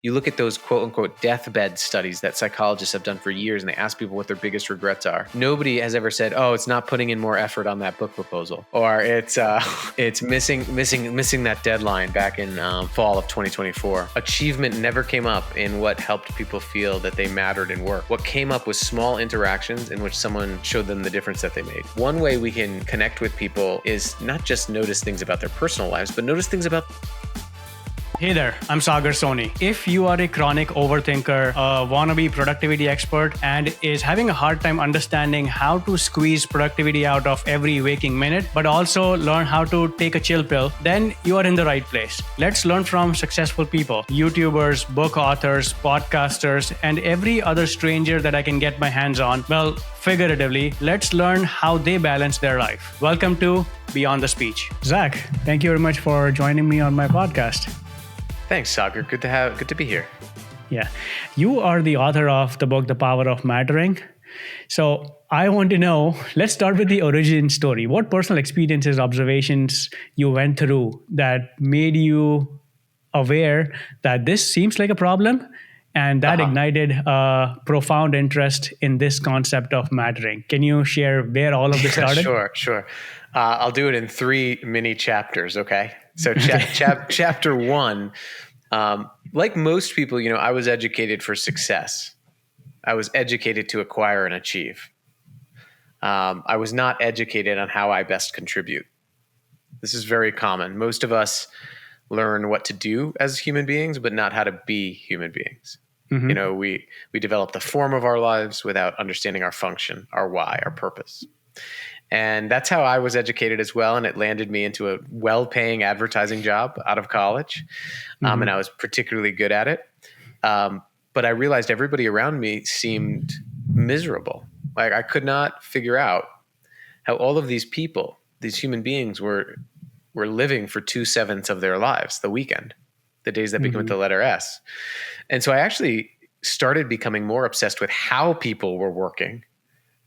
You look at those quote unquote deathbed studies that psychologists have done for years, and they ask people what their biggest regrets are. Nobody has ever said, "Oh, it's not putting in more effort on that book proposal," or it's missing that deadline back in fall of 2024. Achievement never came up in what helped people feel that they mattered in work. What came up was small interactions in which someone showed them the difference that they made. One way we can connect with people is not just notice things about their personal lives, but notice things about. Hey there, I'm Sagar Soni. If you are a chronic overthinker, a wannabe productivity expert, and is having a hard time understanding how to squeeze productivity out of every waking minute, but also learn how to take a chill pill, then you are in the right place. Let's learn from successful people, YouTubers, book authors, podcasters, and every other stranger that I can get my hands on. Well, figuratively, let's learn how they balance their life. Welcome to Beyond the Speech. Zach, thank you very much for joining me on my podcast. Thanks, Sagar. Good to be here. Yeah. You are the author of the book, The Power of Mattering. So I want to know, let's start with the origin story. What personal experiences, observations you went through that made you aware that this seems like a problem, and that ignited a profound interest in this concept of mattering? Can you share where all of this started? Sure. I'll do it in 3 mini chapters, okay? So chapter 1, like most people, I was educated for success. I was educated to acquire and achieve. I was not educated on how I best contribute. This is very common. Most of us learn what to do as human beings, but not how to be human beings. Mm-hmm. We develop the form of our lives without understanding our function, our why, our purpose. And that's how I was educated as well. And it landed me into a well-paying advertising job out of college. Mm-hmm. And I was particularly good at it. But I realized everybody around me seemed miserable. Like I could not figure out how all of these people, these human beings were living for 2/7 of their lives, the weekend, the days that begin with the letter S. And so I actually started becoming more obsessed with how people were working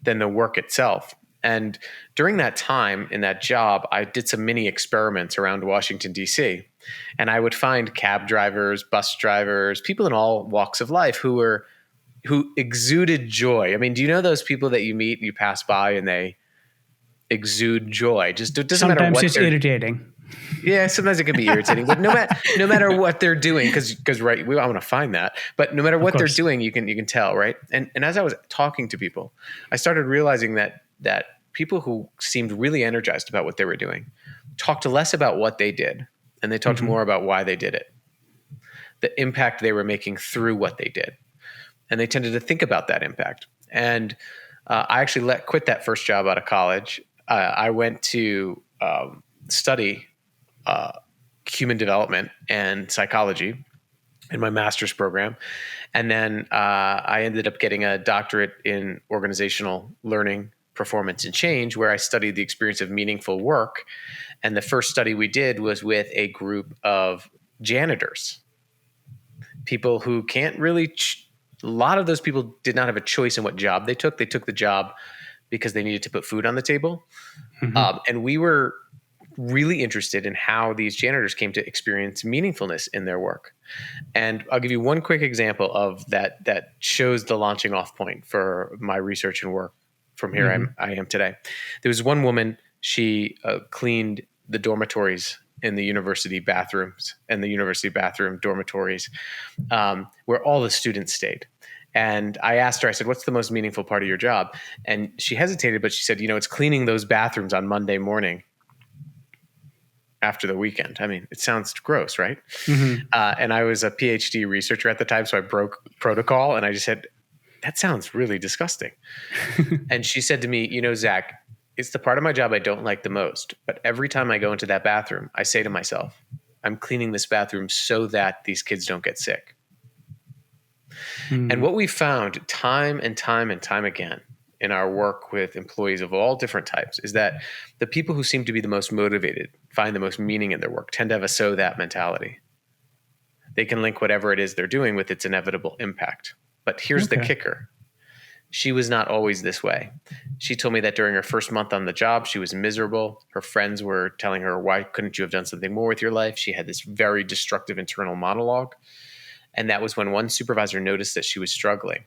than the work itself. And during that time in that job, I did some mini experiments around Washington, D.C. And I would find cab drivers, bus drivers, people in all walks of life who exuded joy. I mean, do you know those people that you meet, you pass by, and they exude joy? Just it doesn't matter what. Sometimes it's irritating. Yeah, sometimes it can be irritating, but no matter what they're doing, because right, I want to find that. But no matter what they're doing, you can tell, right? And as I was talking to people, I started realizing that people who seemed really energized about what they were doing talked less about what they did, and they talked more about why they did it, the impact they were making through what they did, and they tended to think about that impact. And I actually quit that first job out of college. I went to study human development and psychology in my master's program. And then I ended up getting a doctorate in organizational learning, performance, and change, where I studied the experience of meaningful work. And the first study we did was with a group of janitors, people who can't really, a lot of those people did not have a choice in what job they took. They took the job because they needed to put food on the table. Mm-hmm. And we were really interested in how these janitors came to experience meaningfulness in their work. And I'll give you one quick example of that shows the launching off point for my research and work from here I am today. There was one woman, she cleaned the dormitories in the university bathrooms and the university bathroom dormitories where all the students stayed. And I asked her, I said, what's the most meaningful part of your job? And she hesitated, but she said, it's cleaning those bathrooms on Monday morning after the weekend. I mean, it sounds gross, right? Mm-hmm. And I was a PhD researcher at the time, so I broke protocol and I just said, that sounds really disgusting. And she said to me, Zach, it's the part of my job I don't like the most, but every time I go into that bathroom, I say to myself, I'm cleaning this bathroom so that these kids don't get sick. And what we found time and time and time again in our work with employees of all different types is that the people who seem to be the most motivated, find the most meaning in their work, tend to have a so that mentality. They can link whatever it is they're doing with its inevitable impact. But here's the kicker. She was not always this way. She told me that during her first month on the job, she was miserable. Her friends were telling her, why couldn't you have done something more with your life? She had this very destructive internal monologue. And that was when one supervisor noticed that she was struggling,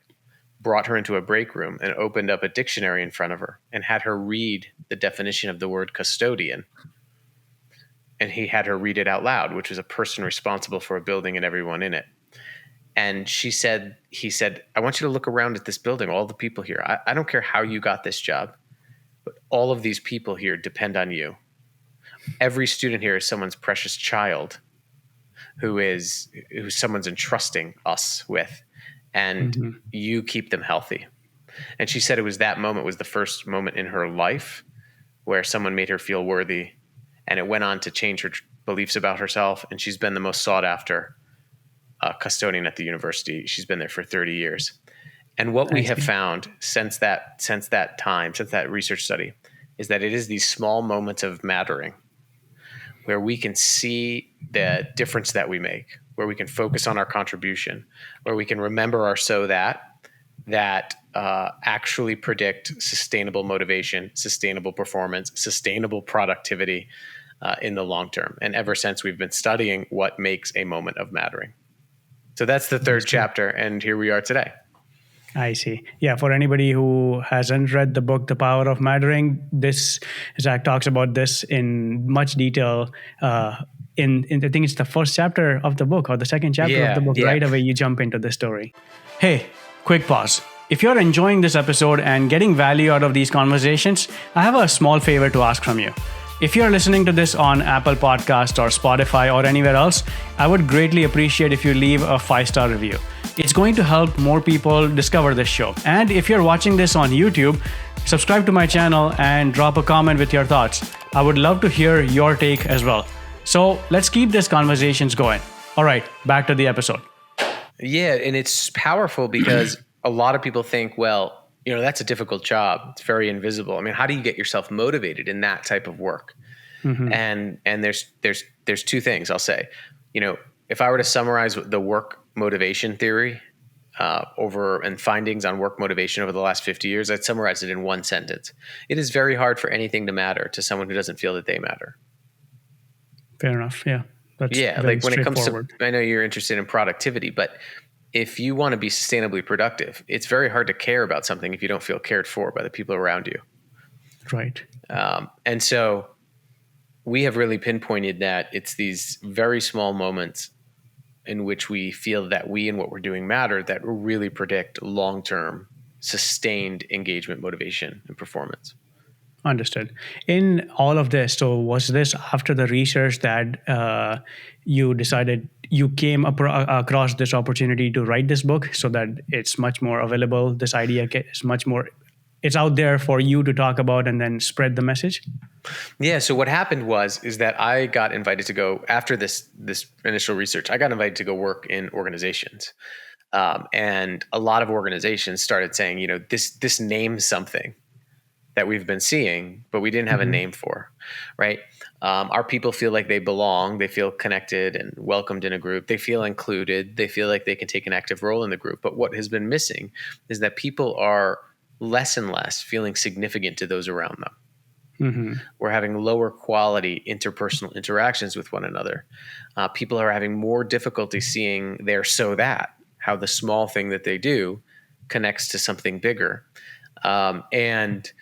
brought her into a break room and opened up a dictionary in front of her and had her read the definition of the word custodian. And he had her read it out loud, which was a person responsible for a building and everyone in it. And he said, I want you to look around at this building, all the people here. I don't care how you got this job, but all of these people here depend on you. Every student here is someone's precious child who someone's entrusting us with, and you keep them healthy. And she said it was that moment was the first moment in her life where someone made her feel worthy, and it went on to change her beliefs about herself. And she's been the most sought after custodian at the university. She's been there for 30 years. And what we have found since that research study is that it is these small moments of mattering where we can see the difference that we make, where we can focus on our contribution, where we can remember our that actually predict sustainable motivation, sustainable performance, sustainable productivity in the long term. And ever since, we've been studying what makes a moment of mattering. So that's the third chapter, and here we are today. I see. Yeah, for anybody who hasn't read the book, The Power of Mattering, Zach talks about this in much detail. I think it's the first chapter of the book or the second chapter of the book. Right away, you jump into the story. Hey, quick pause. If you're enjoying this episode and getting value out of these conversations, I have a small favor to ask from you. If you're listening to this on Apple Podcasts or Spotify or anywhere else, I would greatly appreciate if you leave a 5-star review. It's going to help more people discover this show. And if you're watching this on YouTube, subscribe to my channel and drop a comment with your thoughts. I would love to hear your take as well. So let's keep these conversations going. All right, back to the episode. Yeah, and it's powerful because a lot of people think, well, that's a difficult job. It's very invisible. I mean, how do you get yourself motivated in that type of work? And there's two things I'll say. If I were to summarize the work motivation theory and findings on work motivation over the last 50 years, I'd summarize it in one sentence. It is very hard for anything to matter to someone who doesn't feel that they matter. Fair enough. Yeah. Like when it comes to, I know you're interested in productivity, but if you want to be sustainably productive, it's very hard to care about something if you don't feel cared for by the people around you. Right. And so we have really pinpointed that it's these very small moments in which we feel that we and what we're doing matter that really predict long-term sustained engagement, motivation, and performance. Understood. In all of this, so was this after the research that you decided you came across this opportunity to write this book so that it's much more available? This idea it's out there for you to talk about and then spread the message? Yeah. So what happened is that I got invited to go after this initial research. I got invited to go work in organizations, and a lot of organizations started saying, this names something that we've been seeing, but we didn't have a name for, right? Our people feel like they belong. They feel connected and welcomed in a group. They feel included. They feel like they can take an active role in the group. But what has been missing is that people are less and less feeling significant to those around them. We're having lower quality interpersonal interactions with one another. People are having more difficulty seeing how the small thing that they do connects to something bigger. And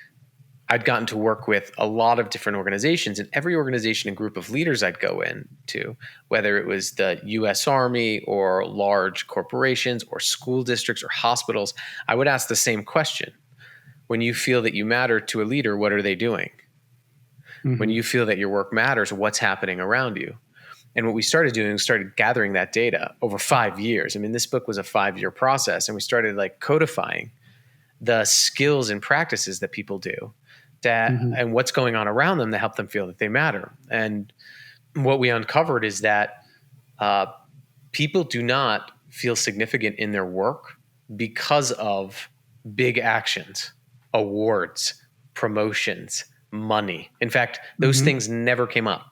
I'd gotten to work with a lot of different organizations, and every organization and group of leaders I'd go into, whether it was the U.S. Army or large corporations or school districts or hospitals, I would ask the same question. When you feel that you matter to a leader, what are they doing? When you feel that your work matters, what's happening around you? And what we started doing was started gathering that data over 5 years. I mean, this book was a 5-year process, and we started codifying the skills and practices that people do and what's going on around them to help them feel that they matter. And what we uncovered is that people do not feel significant in their work because of big actions, awards, promotions, money. In fact, those things never came up.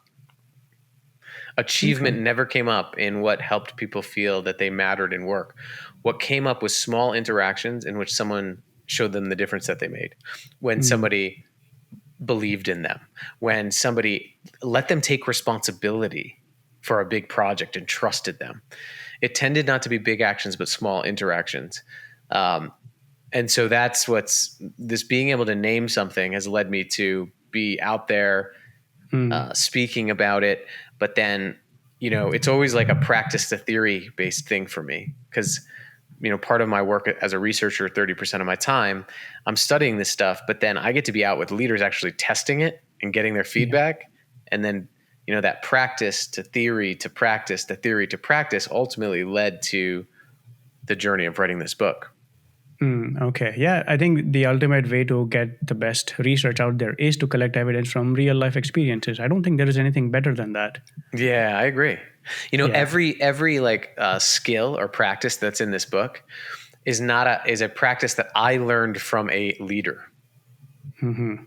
Achievement never came up in what helped people feel that they mattered in work. What came up was small interactions in which someone showed them the difference that they made. When somebody believed in them, when somebody let them take responsibility for a big project and trusted them. it tended not to be big actions, but small interactions. And so that's this being able to name something has led me to be out there speaking about it. But then, it's always like a practice to theory based thing for me, because part of my work as a researcher, 30% of my time, I'm studying this stuff, but then I get to be out with leaders actually testing it and getting their feedback. And then, that practice to theory to practice to theory to practice ultimately led to the journey of writing this book. Okay. Yeah. I think the ultimate way to get the best research out there is to collect evidence from real life experiences. I don't think there is anything better than that. Yeah, I agree. Every like skill or practice that's in this book is a practice that I learned from a leader. Mm-hmm.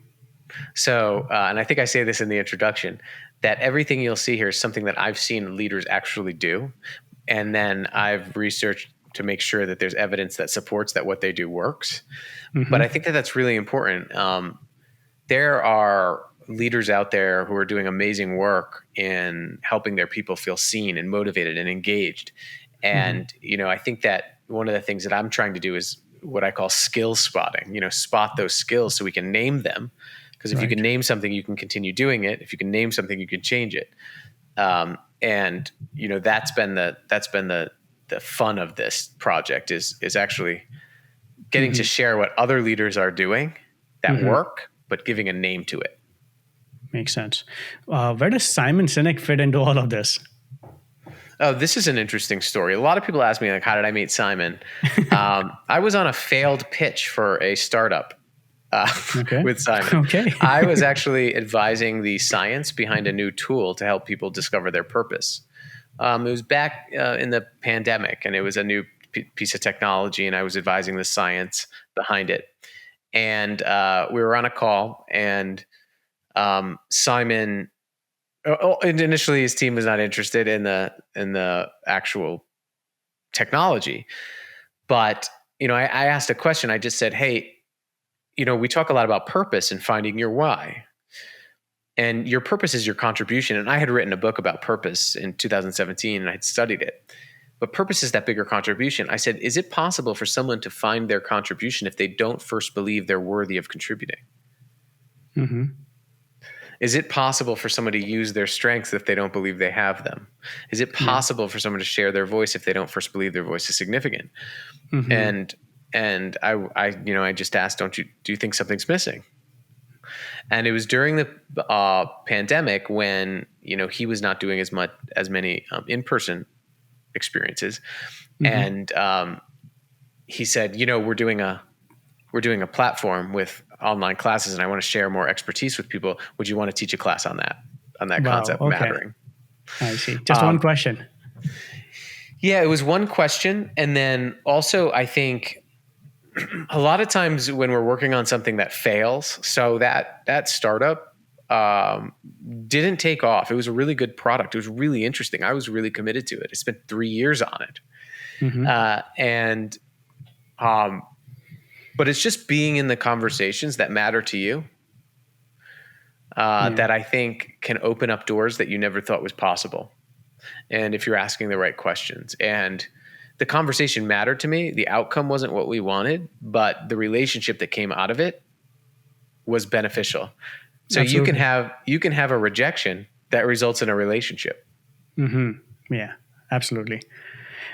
So, and I think I say this in the introduction, that everything you'll see here is something that I've seen leaders actually do. And then I've researched to make sure that there's evidence that supports that what they do works. Mm-hmm. But I think that that's really important. There are leaders out there who are doing amazing work in helping their people feel seen and motivated and engaged. And, I think that one of the things that I'm trying to do is what I call skill spotting, spot those skills so we can name them. Because if you can name something, you can continue doing it. If you can name something, you can change it. And that's been the fun of this project is actually getting to share what other leaders are doing that work, but giving a name to it. Makes sense. Where does Simon Sinek fit into all of this? Oh, this is an interesting story. A lot of people ask me, like, how did I meet Simon? I was on a failed pitch for a startup with Simon. Okay. I was actually advising the science behind a new tool to help people discover their purpose. It was back in the pandemic, and it was a new piece of technology, and I was advising the science behind it. And we were on a call, and Simon, initially his team was not interested in the actual technology, but I asked a question. I just said, "Hey, we talk a lot about purpose and finding your why. And your purpose is your contribution." And I had written a book about purpose in 2017 and I'd studied it. But purpose is that bigger contribution. I said, is it possible for someone to find their contribution if they don't first believe they're worthy of contributing? Mm-hmm. Is it possible for someone to use their strengths if they don't believe they have them? Is it possible for someone to share their voice if they don't first believe their voice is significant? Mm-hmm. And I just asked, do you think something's missing? And it was during the pandemic when, he was not doing as many in-person experiences. Mm-hmm. And he said, we're doing a platform with online classes and I want to share more expertise with people. Would you want to teach a class on that concept mattering? I see. Just one question. Yeah, it was one question. And then also I think a lot of times when we're working on something that fails, so that startup didn't take off. It was a really good product. It was really interesting. I was really committed to it. I spent 3 years on it. Mm-hmm. But it's just being in the conversations that matter to you that I think can open up doors that you never thought was possible. And if you're asking the right questions, and the conversation mattered to me. The outcome wasn't what we wanted, but the relationship that came out of it was beneficial. So Absolutely. you can have a rejection that results in a relationship. Mm-hmm. Yeah, absolutely.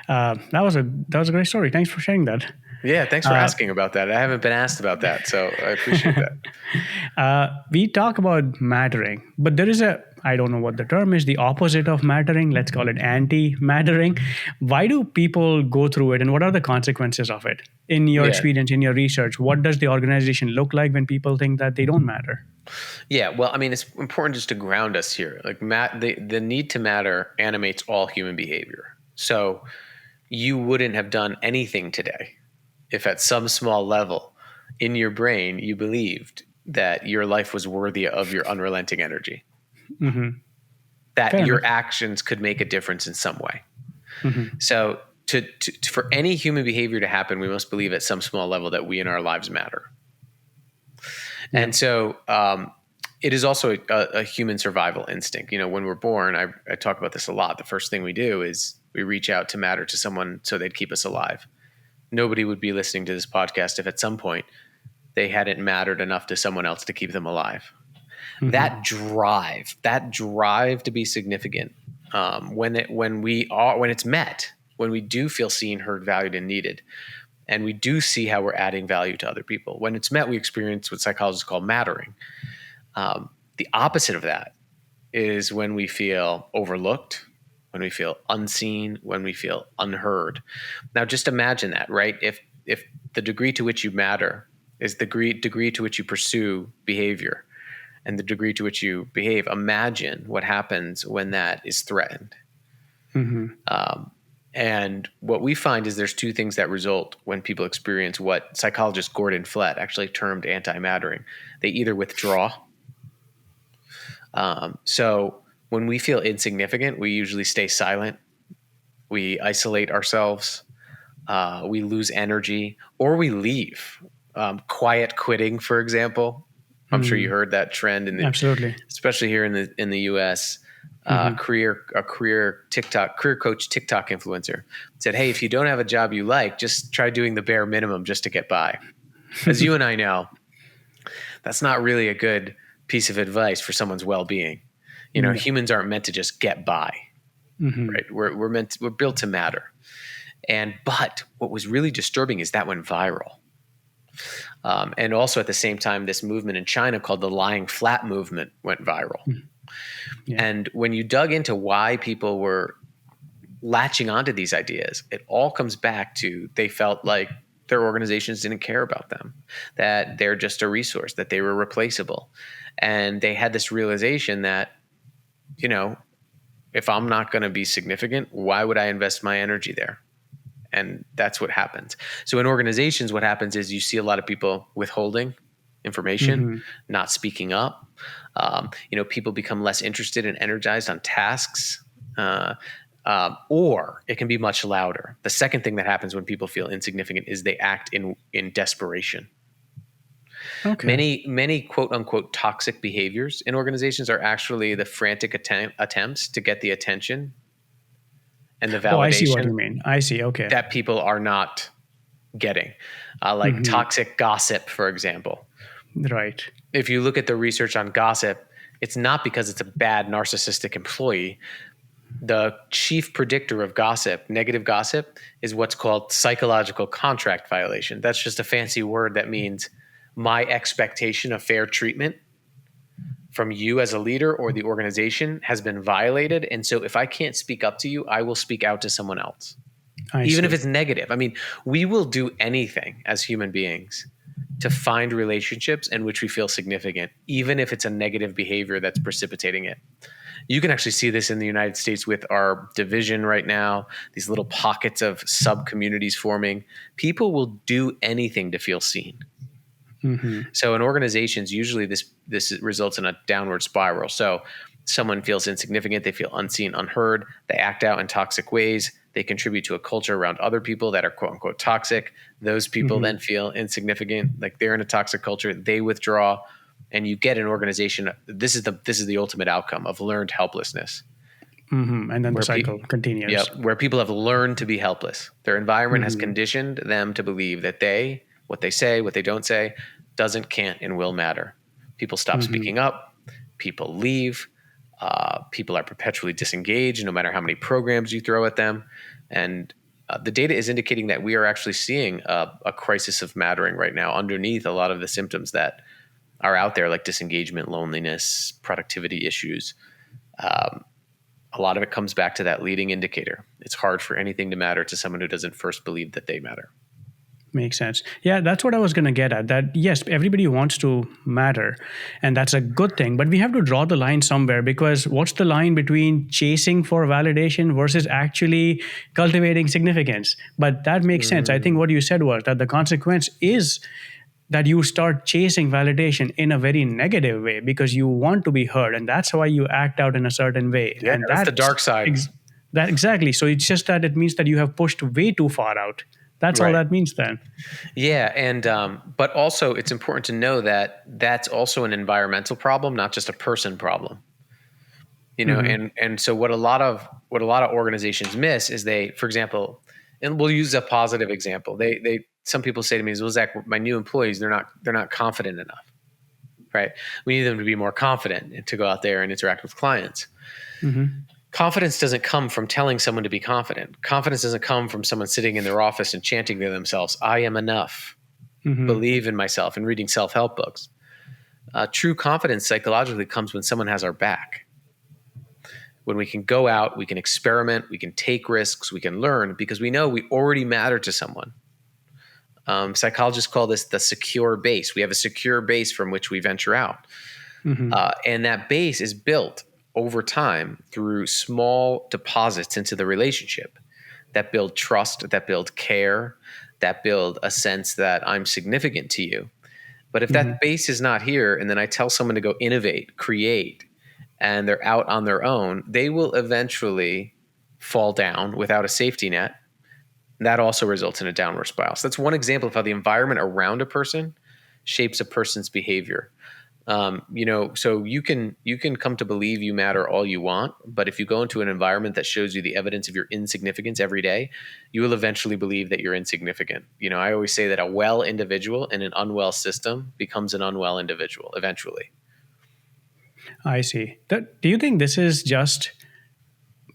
That was a great story. Thanks for sharing that. Yeah, thanks for asking about that. I haven't been asked about that, so I appreciate that. We talk about mattering, but there is I don't know what the term is, the opposite of mattering. Let's call it anti-mattering. Why do people go through it and what are the consequences of it? In your experience, in your research, what does the organization look like when people think that they don't matter? Yeah, well, I mean, it's important just to ground us here. Like the need to matter animates all human behavior. So you wouldn't have done anything today if at some small level in your brain you believed that your life was worthy of your unrelenting energy. Mm-hmm. That Fair your enough. Actions could make a difference in some way. Mm-hmm. So for any human behavior to happen, we must believe at some small level that we in our lives matter. Yeah. And so it is also a human survival instinct. When we're born, I talk about this a lot. The first thing we do is we reach out to matter to someone so they'd keep us alive. Nobody would be listening to this podcast if at some point they hadn't mattered enough to someone else to keep them alive. Mm-hmm. That drive to be significant, when it's met, when we do feel seen, heard, valued, and needed, and we do see how we're adding value to other people. When it's met, we experience what psychologists call mattering. The opposite of that is when we feel overlooked, when we feel unseen, when we feel unheard. Now, just imagine that, right? If the degree to which you matter is the degree to which you pursue behavior and the degree to which you behave, imagine what happens when that is threatened. Mm-hmm. And what we find is there's two things that result when people experience what psychologist Gordon Flett actually termed anti-mattering. They either withdraw. So when we feel insignificant, we usually stay silent. We isolate ourselves. We lose energy, or we leave. Quiet quitting, for example. I'm sure you heard that trend absolutely, especially here in the U.S. Career coach TikTok influencer said, "Hey, if you don't have a job you like, just try doing the bare minimum just to get by." As you and I know, that's not really a good piece of advice for someone's well-being. Humans aren't meant to just get by, right? We're built to matter. But what was really disturbing is that went viral. And also at the same time, this movement in China called the lying flat movement went viral. Yeah. And when you dug into why people were latching onto these ideas, it all comes back to they felt like their organizations didn't care about them, that they're just a resource, that they were replaceable. And they had this realization that, if I'm not going to be significant, why would I invest my energy there? And that's what happens. So in organizations, what happens is you see a lot of people withholding information, not speaking up. People become less interested and energized on tasks, or it can be much louder. The second thing that happens when people feel insignificant is they act in desperation. Okay. Many quote unquote toxic behaviors in organizations are actually the frantic attempts to get the attention and the validation. Oh, I see what you mean. I see. Okay. That people are not getting, like toxic gossip, for example. Right. If you look at the research on gossip, it's not because it's a bad narcissistic employee. The chief predictor of gossip, negative gossip, is what's called psychological contract violation. That's just a fancy word that means my expectation of fair treatment from you as a leader or the organization has been violated. And so if I can't speak up to you, I will speak out to someone else, even if it's negative. I mean, we will do anything as human beings to find relationships in which we feel significant, even if it's a negative behavior that's precipitating it. You can actually see this in the United States with our division right now, these little pockets of sub-communities forming. People will do anything to feel seen. So in organizations, usually this results in a downward spiral. So someone feels insignificant, they feel unseen, unheard, they act out in toxic ways, they contribute to a culture around other people that are quote unquote toxic. Those people then feel insignificant, like they're in a toxic culture, they withdraw, and you get an organization. This is the ultimate outcome of learned helplessness. And then the cycle continues. Yeah, where people have learned to be helpless. Their environment has conditioned them to believe that what they say, what they don't say, doesn't, can't, and will matter. People stop speaking up. People leave. People are perpetually disengaged, no matter how many programs you throw at them. And the data is indicating that we are actually seeing a crisis of mattering right now underneath a lot of the symptoms that are out there, like disengagement, loneliness, productivity issues. A lot of it comes back to that leading indicator. It's hard for anything to matter to someone who doesn't first believe that they matter. Makes sense. Yeah, that's what I was going to get at. That yes, everybody wants to matter, and that's a good thing. But we have to draw the line somewhere, because what's the line between chasing for validation versus actually cultivating significance? But that makes sense. I think what you said was that the consequence is that you start chasing validation in a very negative way because you want to be heard, and that's why you act out in a certain way. Yeah, and that's the dark side. Exactly. So it's just that it means that you have pushed way too far out. That's all that means then. Yeah. And, but also it's important to know that that's also an environmental problem, not just a person problem. And so what a lot of organizations miss is they, for example, and we'll use a positive example. Some people say to me, well, Zach, my new employees, they're not confident enough, right? We need them to be more confident and to go out there and interact with clients. Confidence doesn't come from telling someone to be confident. Confidence doesn't come from someone sitting in their office and chanting to themselves, I am enough, believe in myself, and reading self-help books. True confidence psychologically comes when someone has our back. When we can go out, we can experiment, we can take risks, we can learn because we know we already matter to someone. Psychologists call this the secure base. We have a secure base from which we venture out. And that base is built over time through small deposits into the relationship that build trust, that build care, that build a sense that I'm significant to you. But if that base is not here, and then I tell someone to go innovate, create, and they're out on their own, they will eventually fall down without a safety net. That also results in a downward spiral. So that's one example of how the environment around a person shapes a person's behavior. So you can come to believe you matter all you want, but if you go into an environment that shows you the evidence of your insignificance every day, you will eventually believe that you're insignificant. I always say that a well individual in an unwell system becomes an unwell individual eventually. I see. Do you think this is just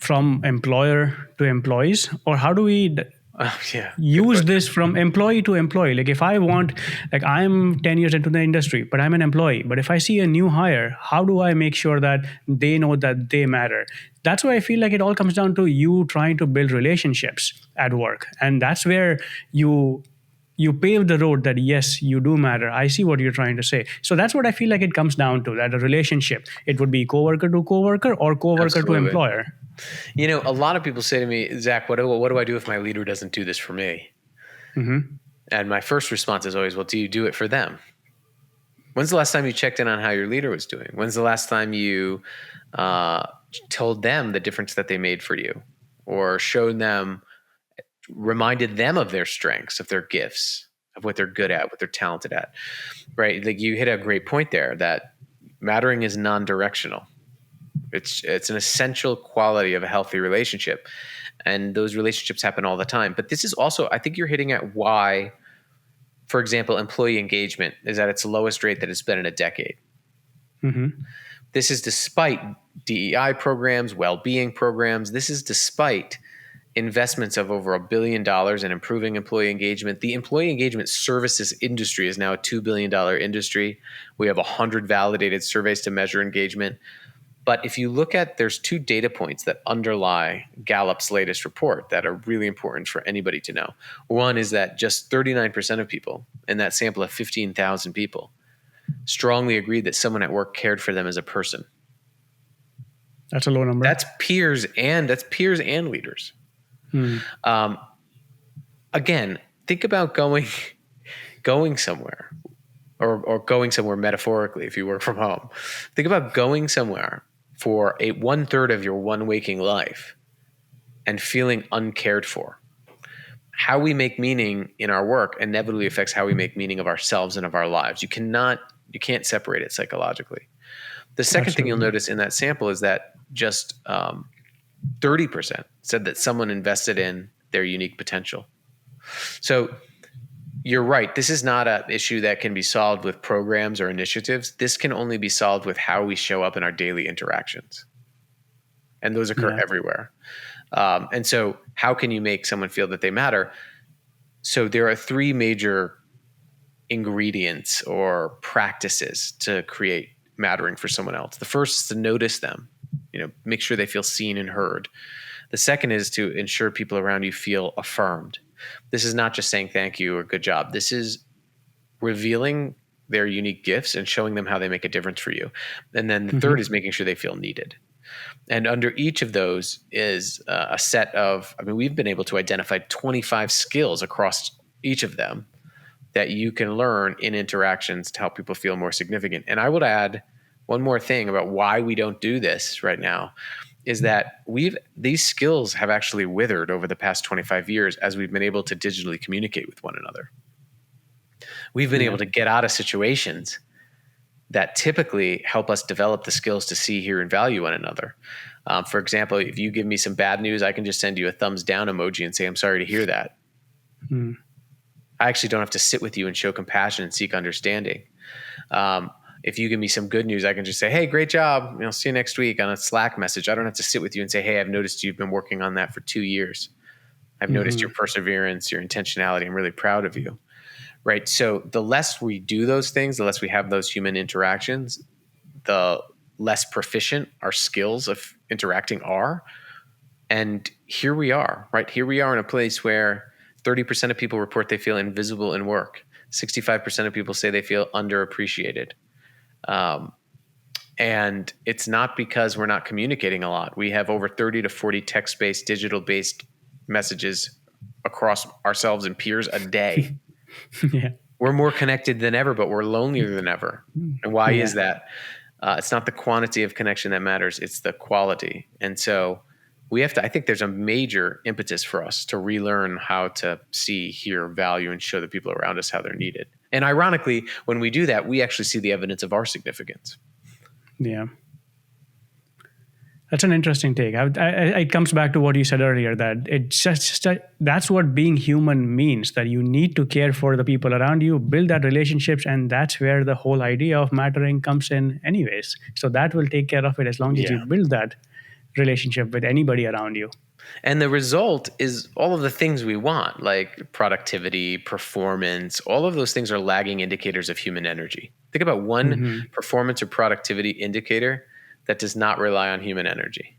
from employer to employees, or how do we use this from employee to employee? Like if I want, like I'm 10 years into the industry, but I'm an employee. But if I see a new hire, how do I make sure that they know that they matter? That's why I feel like it all comes down to you trying to build relationships at work. And that's where you pave the road that, yes, you do matter. I see what you're trying to say. So that's what I feel like it comes down to, that a relationship. It would be coworker to coworker or coworker to employer. A lot of people say to me, Zach, what do I do if my leader doesn't do this for me? And my first response is always, well, do you do it for them? When's the last time you checked in on how your leader was doing? When's the last time you told them the difference that they made for you, or reminded them of their strengths, of their gifts, of what they're good at, what they're talented at, right? Like you hit a great point there that mattering is non-directional. It's an essential quality of a healthy relationship. And those relationships happen all the time. But this is also, I think you're hitting at why, for example, employee engagement is at its lowest rate that it's been in a decade. This is despite DEI programs, well-being programs. This is despite investments of over $1 billion in improving employee engagement. The employee engagement services industry is now a $2 billion industry. We have 100 validated surveys to measure engagement. But if you look at, there's two data points that underlie Gallup's latest report that are really important for anybody to know. One is that just 39% of people in that sample of 15,000 people strongly agreed that someone at work cared for them as a person. That's a low number. That's peers and leaders. Again, think about going somewhere, or going somewhere metaphorically if you work from home. Think about going somewhere for 1/3 of your one waking life and feeling uncared for. How we make meaning in our work inevitably affects how we make meaning of ourselves and of our lives. You can't separate it psychologically. The second thing you'll notice in that sample is that just 30% said that someone invested in their unique potential. So you're right. This is not an issue that can be solved with programs or initiatives. This can only be solved with how we show up in our daily interactions. And those occur everywhere. And so how can you make someone feel that they matter? So there are 3 major ingredients or practices to create mattering for someone else. The first is to notice them, make sure they feel seen and heard. The second is to ensure people around you feel affirmed. This is not just saying thank you or good job. This is revealing their unique gifts and showing them how they make a difference for you. And then the third is making sure they feel needed. And under each of those is a set of, we've been able to identify 25 skills across each of them that you can learn in interactions to help people feel more significant. And I would add one more thing about why we don't do this right now is that these skills have actually withered over the past 25 years as we've been able to digitally communicate with one another. We've been able to get out of situations that typically help us develop the skills to see, hear, and value one another. For example, if you give me some bad news, I can just send you a thumbs down emoji and say, I'm sorry to hear that. I actually don't have to sit with you and show compassion and seek understanding. If you give me some good news, I can just say, hey, great job. See you next week on a Slack message. I don't have to sit with you and say, hey, I've noticed you've been working on that for 2 years. I've noticed your perseverance, your intentionality. I'm really proud of you. Right. So the less we do those things, the less we have those human interactions, the less proficient our skills of interacting are. And here we are, right? Here we are in a place where 30% of people report they feel invisible in work. 65% of people say they feel underappreciated. And it's not because we're not communicating a lot. We have over 30 to 40 text-based, digital-based messages across ourselves and peers a day. Yeah. We're more connected than ever, but we're lonelier than ever. And why is that? It's not the quantity of connection that matters. It's the quality. And so we have to, I think there's a major impetus for us to relearn how to see, hear, value, and show the people around us how they're needed. And ironically, when we do that, we actually see the evidence of our significance. Yeah. That's an interesting take. It comes back to what you said earlier, that it's just that's what being human means, that you need to care for the people around you, build that relationships, and that's where the whole idea of mattering comes in anyways. So that will take care of it as long as you build that relationship with anybody around you. And the result is all of the things we want, like productivity, performance, all of those things are lagging indicators of human energy. Think about one performance or productivity indicator that does not rely on human energy.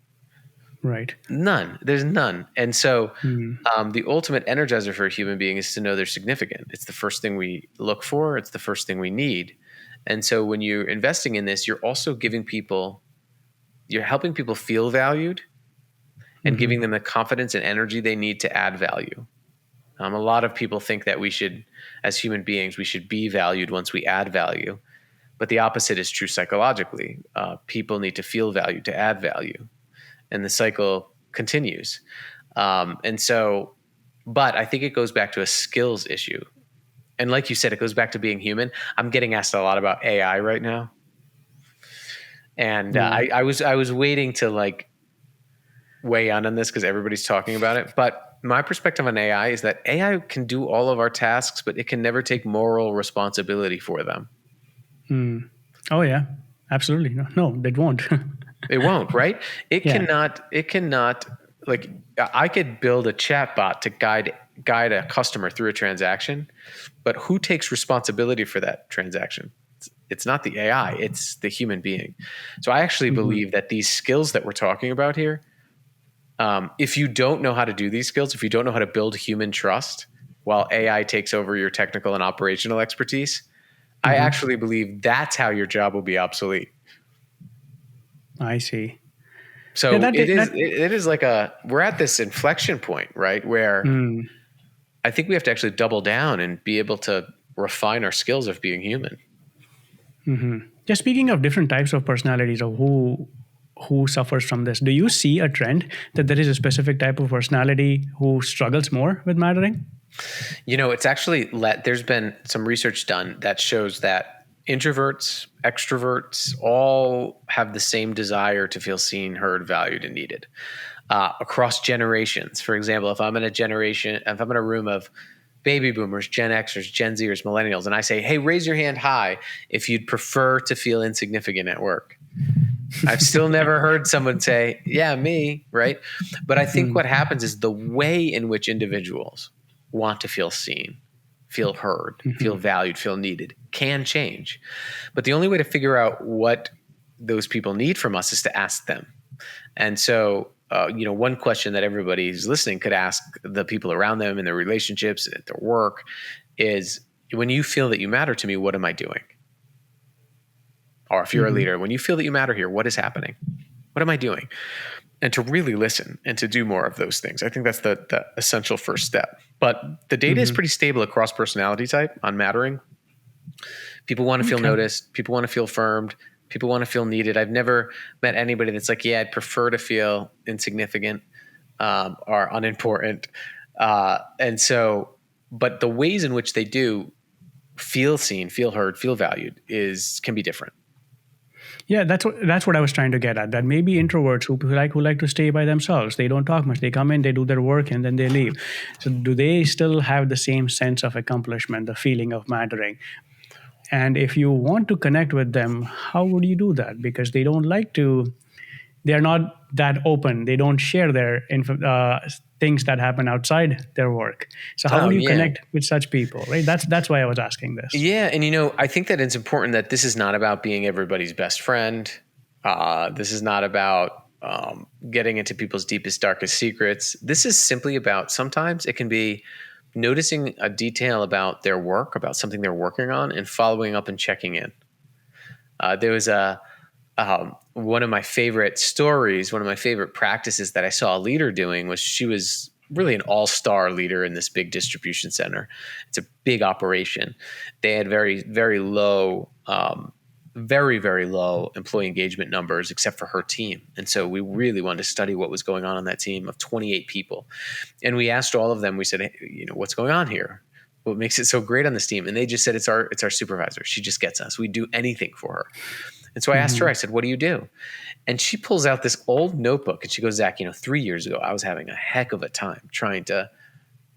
Right. None. There's none. And so the ultimate energizer for a human being is to know they're significant. It's the first thing we look for. It's the first thing we need. And so when you're investing in this, you're also you're helping people feel valued and giving them the confidence and energy they need to add value. A lot of people think that we should, as human beings, we should be valued once we add value. But the opposite is true psychologically. People need to feel valued to add value. And the cycle continues. But I think it goes back to a skills issue. And like you said, it goes back to being human. I'm getting asked a lot about AI right now. And I was waiting to weigh on this because everybody's talking about it. But my perspective on AI is that AI can do all of our tasks, but it can never take moral responsibility for them. Oh yeah, absolutely. No, it won't. It won't, right? It cannot, I could build a chatbot to guide a customer through a transaction, but who takes responsibility for that transaction? It's not the AI, it's the human being. So I actually believe that these skills that we're talking about here, if you don't know how to do these skills, if you don't know how to build human trust while AI takes over your technical and operational expertise, I actually believe that's how your job will be obsolete. I see. So it is we're at this inflection point, right? Where I think we have to actually double down and be able to refine our skills of being human. Just speaking of different types of personalities or who suffers from this, do you see a trend that there is a specific type of personality who struggles more with mattering? It's actually there's been some research done that shows that introverts, extroverts all have the same desire to feel seen, heard, valued, and needed across generations. For example, if I'm in a room of baby boomers, Gen Xers, Gen Zers, millennials, and I say, hey, raise your hand high if you'd prefer to feel insignificant at work. I've still never heard someone say, yeah, me, right? But I think what happens is the way in which individuals want to feel seen, feel heard, feel valued, feel needed can change. But the only way to figure out what those people need from us is to ask them. And so, one question that everybody who's listening could ask the people around them in their relationships, at their work, is when you feel that you matter to me, what am I doing? Or if you're a leader, when you feel that you matter here, what is happening? What am I doing? And to really listen and to do more of those things. I think that's the essential first step. But the data is pretty stable across personality type on mattering. People want to feel noticed. People want to feel affirmed. People want to feel needed. I've never met anybody that's like, yeah, I'd prefer to feel insignificant or unimportant. But the ways in which they do feel seen, feel heard, feel valued can be different. Yeah, that's what I was trying to get at. That maybe introverts who like to stay by themselves, they don't talk much. They come in, they do their work, and then they leave. So do they still have the same sense of accomplishment, the feeling of mattering? And if you want to connect with them, how would you do that? Because they don't like to. They're not that open. They don't share their things that happen outside their work. So how would you connect with such people, right? That's why I was asking this. Yeah, and I think that it's important that this is not about being everybody's best friend. This is not about getting into people's deepest, darkest secrets. This is simply about, sometimes it can be noticing a detail about their work, about something they're working on, and following up and checking in. There was one of my favorite stories, one of my favorite practices that I saw a leader doing was she was really an all-star leader in this big distribution center. It's a big operation. They had very, very low, very, very low employee engagement numbers except for her team. And so we really wanted to study what was going on that team of 28 people. And we asked all of them, we said, hey, what's going on here? What makes it so great on this team? And they just said, it's our supervisor. She just gets us. We do anything for her. And so I asked her, I said, what do you do? And she pulls out this old notebook and she goes, Zach, 3 years ago, I was having a heck of a time trying to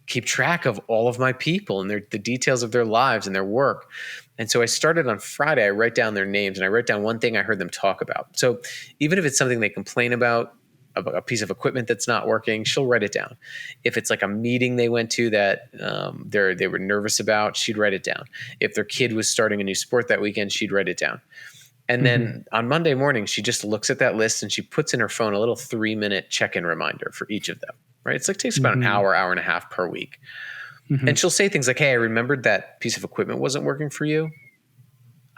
keep track of all of my people and the details of their lives and their work. And so I started on Friday, I write down their names and I write down one thing I heard them talk about. So even if it's something they complain about a piece of equipment that's not working, she'll write it down. If it's like a meeting they went to that they were nervous about, she'd write it down. If their kid was starting a new sport that weekend, she'd write it down. And then on Monday morning, she just looks at that list and she puts in her phone a little 3-minute check-in reminder for each of them, right? It's like takes about an hour and a half per week. And she'll say things like, hey, I remembered that piece of equipment wasn't working for you.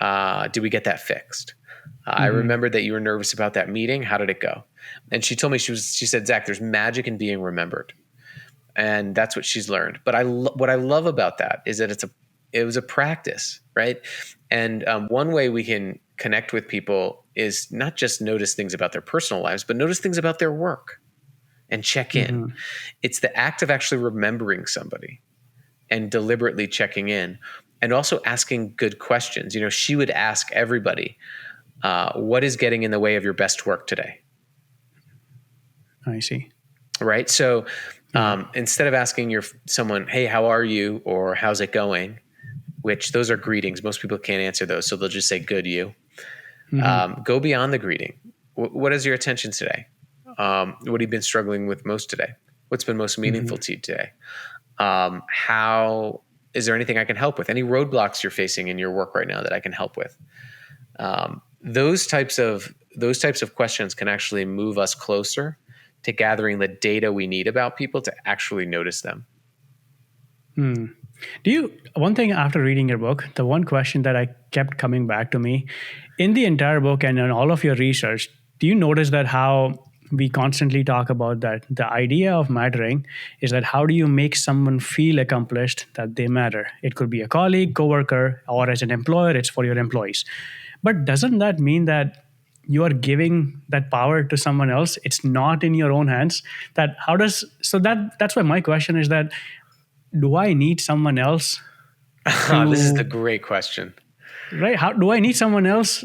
Did we get that fixed? I remembered that you were nervous about that meeting. How did it go? And she told me, she said, Zach, there's magic in being remembered. And that's what she's learned. But what I love about that is that it was a practice, right? And one way we can connect with people is not just notice things about their personal lives, but notice things about their work and check in. It's the act of actually remembering somebody and deliberately checking in and also asking good questions. She would ask everybody, what is getting in the way of your best work today? I see. Right. So instead of asking someone, hey, how are you? Or how's it going? Which those are greetings. Most people can't answer those. So they'll just say, good, you. Go beyond the greeting. What is your attention today? What have you been struggling with most today? What's been most meaningful to you today? Is there anything I can help with? Any roadblocks you're facing in your work right now that I can help with? Those types of questions can actually move us closer to gathering the data we need about people to actually notice them. One thing after reading your book, the one question that I kept coming back to me in the entire book and in all of your research, do you notice that how we constantly talk about that the idea of mattering is that how do you make someone feel accomplished, that they matter? It could be a colleague, coworker, or as an employer, it's for your employees. But doesn't that mean that you are giving that power to someone else? It's not in your own hands. That's why my question is that, do I need someone else? This is the great question. Right. How do I need someone else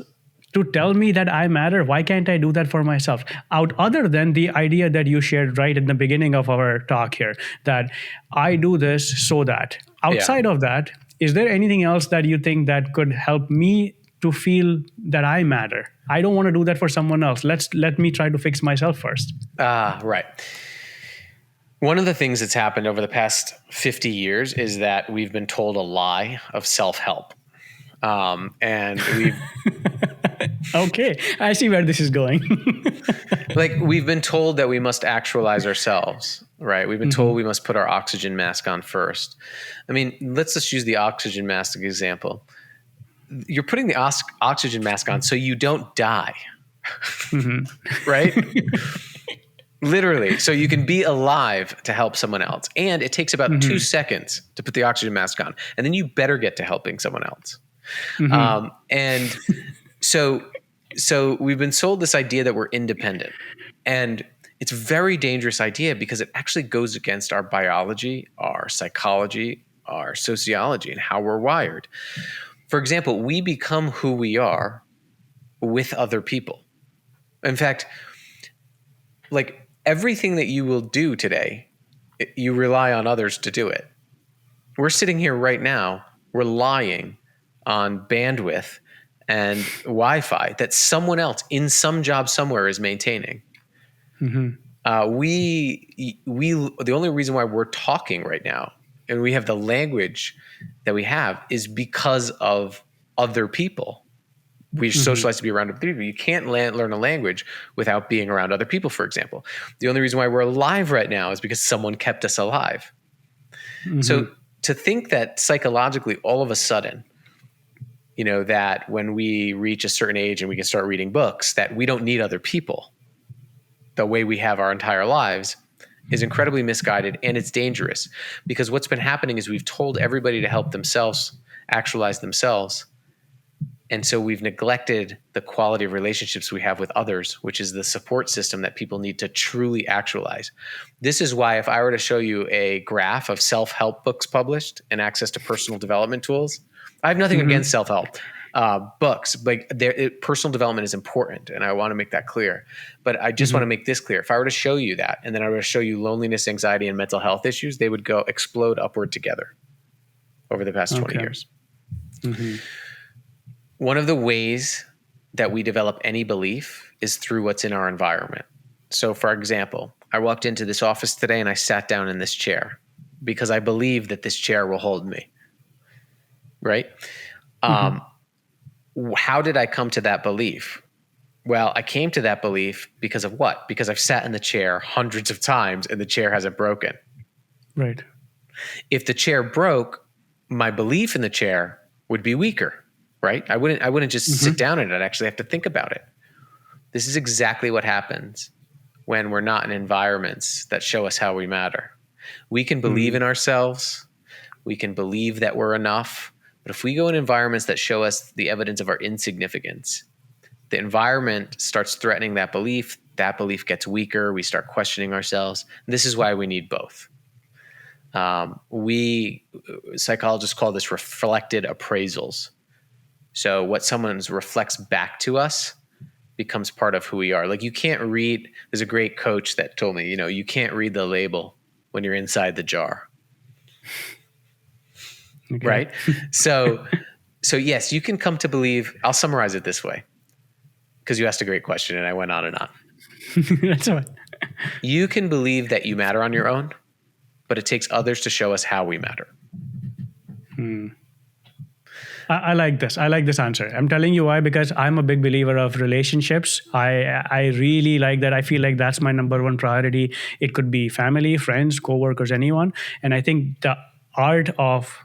to tell me that I matter? Why can't I do that for myself? Other than the idea that you shared right in the beginning of our talk here, that I do this so that. Outside of that, is there anything else that you think that could help me to feel that I matter? I don't want to do that for someone else. Let me try to fix myself first. Right. One of the things that's happened over the past 50 years is that we've been told a lie of self-help. And we've... Okay, I see where this is going. We've been told that we must actualize ourselves, right? We've been told we must put our oxygen mask on first. I mean, let's just use the oxygen mask example. You're putting the oxygen mask on so you don't die, right? Literally. So you can be alive to help someone else. And it takes about 2 seconds to put the oxygen mask on. And then you better get to helping someone else. And so we've been sold this idea that we're independent. And it's a very dangerous idea because it actually goes against our biology, our psychology, our sociology and how we're wired. For example, we become who we are with other people. In fact, like everything that you will do today, you rely on others to do it. We're sitting here right now relying on bandwidth and Wi-Fi that someone else in some job somewhere is maintaining. The only reason why we're talking right now and we have the language that we have is because of other people. We socialize to be around other people. You can't learn a language without being around other people, for example. The only reason why we're alive right now is because someone kept us alive. So to think that psychologically, all of a sudden, that when we reach a certain age and we can start reading books, that we don't need other people the way we have our entire lives is incredibly misguided, and it's dangerous, because what's been happening is we've told everybody to help themselves actualize themselves. And so we've neglected the quality of relationships we have with others, which is the support system that people need to truly actualize. This is why if I were to show you a graph of self-help books published and access to personal development tools, I have nothing against self-help books, but personal development is important, and I want to make that clear. But I just want to make this clear. If I were to show you that, and then I were to show you loneliness, anxiety, and mental health issues, they would go explode upward together over the past 20 years. One of the ways that we develop any belief is through what's in our environment. So, for example, I walked into this office today and I sat down in this chair because I believe that this chair will hold me, right? How did I come to that belief? Well, I came to that belief because of what? Because I've sat in the chair hundreds of times and the chair hasn't broken. Right. If the chair broke, my belief in the chair would be weaker. Right? I wouldn't just sit down in it. I'd actually have to think about it. This is exactly what happens when we're not in environments that show us how we matter. We can believe in ourselves. We can believe that we're enough. But if we go in environments that show us the evidence of our insignificance, the environment starts threatening that belief. That belief gets weaker. We start questioning ourselves. This is why we need both. Psychologists call this reflected appraisals. So what someone reflects back to us becomes part of who we are. Like you can't read, there's a great coach that told me, you can't read the label when you're inside the jar. Okay. Right? So yes, you can come to believe, I'll summarize it this way, because you asked a great question and I went on and on. That's all right. You can believe that you matter on your own, but it takes others to show us how we matter. I like this. I like this answer. I'm telling you why, because I'm a big believer of relationships. I really like that. I feel like that's my number one priority. It could be family, friends, coworkers, anyone. And I think the art of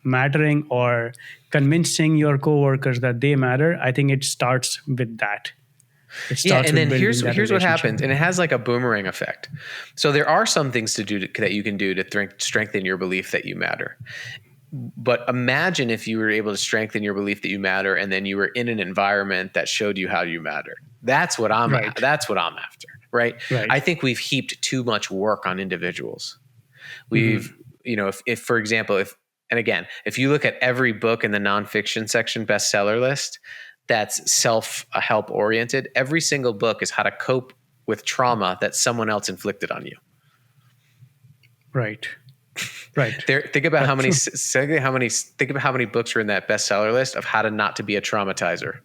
mattering or convincing your coworkers that they matter, I think it starts with that. And then here's what happens, and it has like a boomerang effect. So there are some things that you can do to strengthen your belief that you matter. But imagine if you were able to strengthen your belief that you matter, and then you were in an environment that showed you how you mattered. That's what I'm after, right? I think we've heaped too much work on individuals. We've, if for example, if you look at every book in the nonfiction section bestseller list that's self-help oriented, every single book is how to cope with trauma that someone else inflicted on you. Right. Think about how many books are in that bestseller list of how to not to be a traumatizer,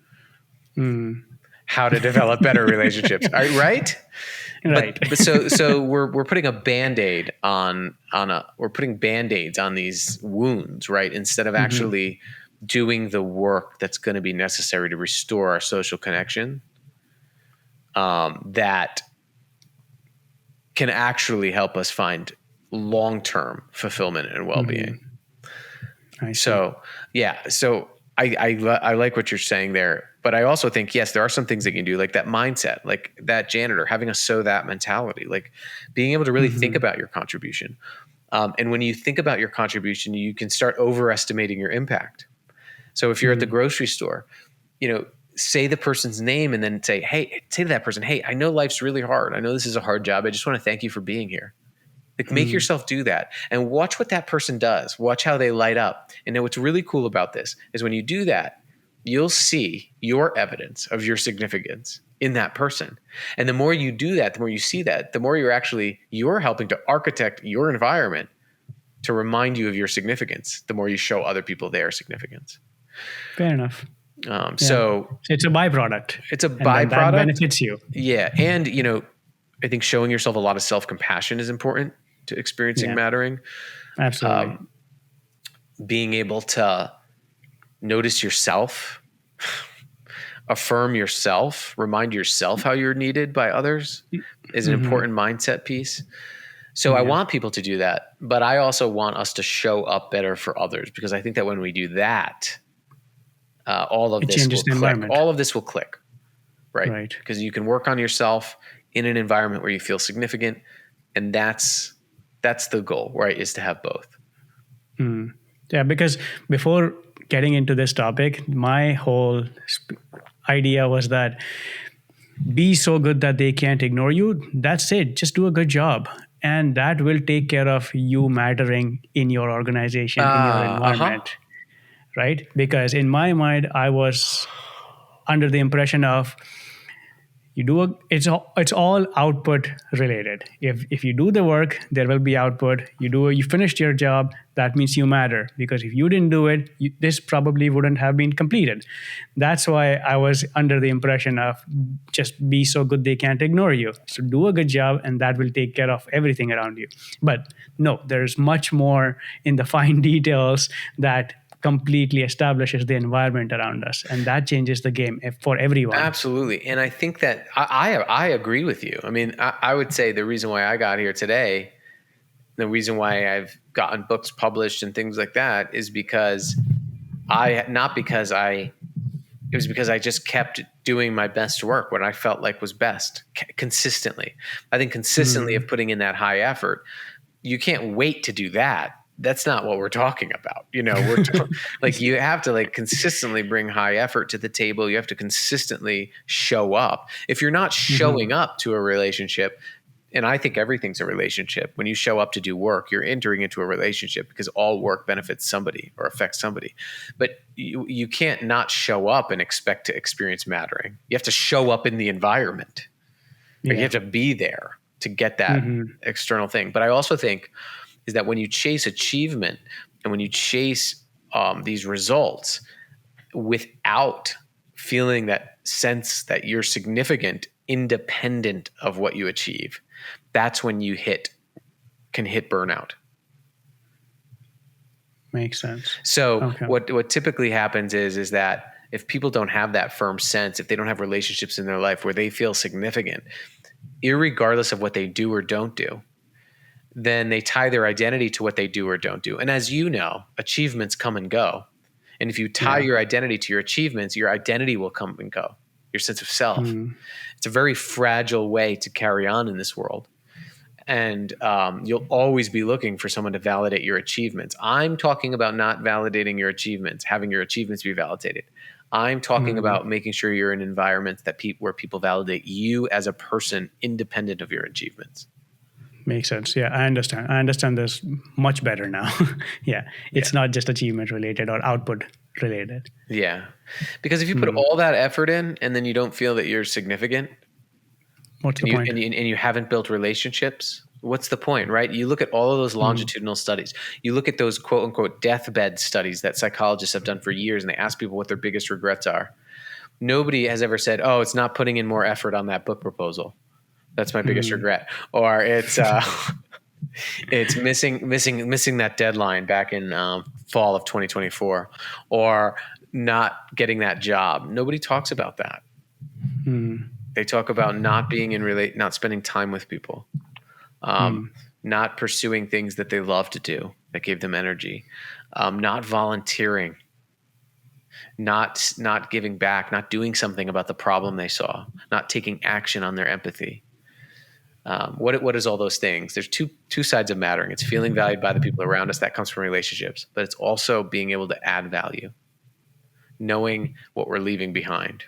how to develop better relationships. Right. But so we're putting a Band-Aid we're putting Band-Aids on these wounds, right? Instead of actually doing the work that's going to be necessary to restore our social connection, that can actually help us find long-term fulfillment and well-being. So I like what you're saying there, but I also think, yes, there are some things that you can do, like that mindset, like that janitor, having a so that mentality, like being able to really think about your contribution. And when you think about your contribution, you can start overestimating your impact. So if you're at the grocery store, say the person's name and then say to that person, hey, I know life's really hard. I know this is a hard job. I just want to thank you for being here. Like make yourself do that and watch what that person does. Watch how they light up. And then what's really cool about this is when you do that, you'll see your evidence of your significance in that person. And the more you do that, the more you see that, the more you're helping to architect your environment to remind you of your significance, the more you show other people their significance. Fair enough. So it's a byproduct. It's a and byproduct. That benefits you. Yeah. And, I think showing yourself a lot of self-compassion is important to experiencing mattering. Absolutely. Being able to notice yourself, affirm yourself, remind yourself how you're needed by others is an important mindset piece. So I want people to do that, but I also want us to show up better for others, because I think that when we do that, all of this will click. All of this will click, right? Because you can work on yourself in an environment where you feel significant, and that's the goal, right? Is to have both. Yeah, because before getting into this topic, my whole idea was that be so good that they can't ignore you. That's it. Just do a good job. And that will take care of you mattering in your organization, in your environment, right? Because in my mind, I was under the impression of it's all output related. If you do the work, there will be output. You finished your job, that means you matter. Because if you didn't do it, this probably wouldn't have been completed. That's why I was under the impression of just be so good they can't ignore you. So do a good job, and that will take care of everything around you. But no, there's much more in the fine details that completely establishes the environment around us, and that changes the game for everyone. Absolutely. And I think that I agree with you. I mean, I would say the reason why I got here today, the reason why I've gotten books published and things like that is because it was because I just kept doing my best work, what I felt like was best consistently. I think consistently of putting in that high effort. You can't wait to do that. That's not what we're talking about. We're like, you have to consistently bring high effort to the table. You have to consistently show up. If you're not showing up to a relationship, and I think everything's a relationship, when you show up to do work, you're entering into a relationship because all work benefits somebody or affects somebody. But you can't not show up and expect to experience mattering. You have to show up in the environment. You have to be there to get that external thing. But I also think is that when you chase achievement and when you chase these results without feeling that sense that you're significant, independent of what you achieve, that's when you can hit burnout. Makes sense. So what typically happens is that if people don't have that firm sense, if they don't have relationships in their life where they feel significant, irregardless of what they do or don't do, then they tie their identity to what they do or don't do. And as you know, achievements come and go. And if you tie your identity to your achievements, your identity will come and go, your sense of self. It's a very fragile way to carry on in this world. And you'll always be looking for someone to validate your achievements. I'm talking about not validating your achievements, having your achievements be validated. I'm talking about making sure you're in environments where people validate you as a person independent of your achievements. Makes sense. Yeah, I understand. I understand this much better now. It's not just achievement related or output related. Yeah. Because if you put all that effort in and then you don't feel that you're significant, what's the point? And you haven't built relationships, what's the point, right? You look at all of those longitudinal studies. You look at those quote unquote deathbed studies that psychologists have done for years, and they ask people what their biggest regrets are. Nobody has ever said, "Oh, it's not putting in more effort on that book proposal. That's my biggest regret," or it's missing that deadline back in fall of 2024, or not getting that job. Nobody talks about that. They talk about not being not spending time with people, not pursuing things that they love to do that gave them energy, not volunteering, not giving back, not doing something about the problem they saw, not taking action on their empathy. What is all those things? There's two sides of mattering. It's feeling valued by the people around us. That comes from relationships, but it's also being able to add value, knowing what we're leaving behind.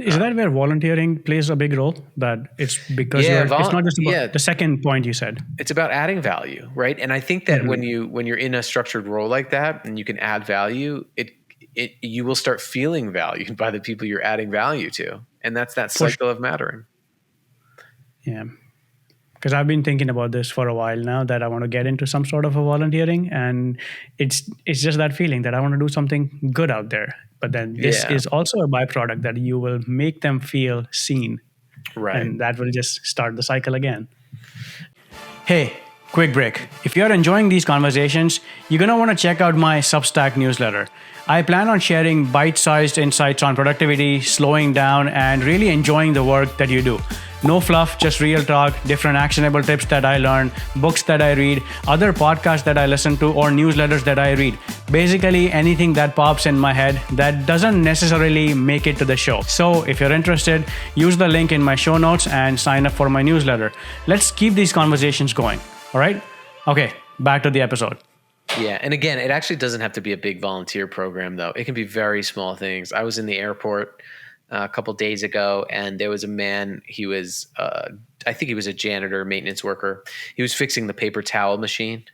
Is that where volunteering plays a big role? That it's because it's not just about the second point you said. It's about adding value, right? And I think that when you're in a structured role like that and you can add value, you will start feeling valued by the people you're adding value to. And that's that cycle of mattering. Yeah. Because I've been thinking about this for a while now, that I want to get into some sort of a volunteering, and it's just that feeling that I want to do something good out there. But then this is also a byproduct that you will make them feel seen. Right. And that will just start the cycle again. Hey, quick break. If you're enjoying these conversations, you're going to want to check out my Substack newsletter. I plan on sharing bite-sized insights on productivity, slowing down, and really enjoying the work that you do. No fluff, just real talk, different actionable tips that I learn, books that I read, other podcasts that I listen to, or newsletters that I read. Basically anything that pops in my head that doesn't necessarily make it to the show. So if you're interested, use the link in my show notes and sign up for my newsletter. Let's keep these conversations going. All right? Okay, back to the episode. Yeah. And again, it actually doesn't have to be a big volunteer program, though. It can be very small things. I was in the airport a couple days ago, and there was a man. He was, I think he was a janitor, maintenance worker. He was fixing the paper towel machine,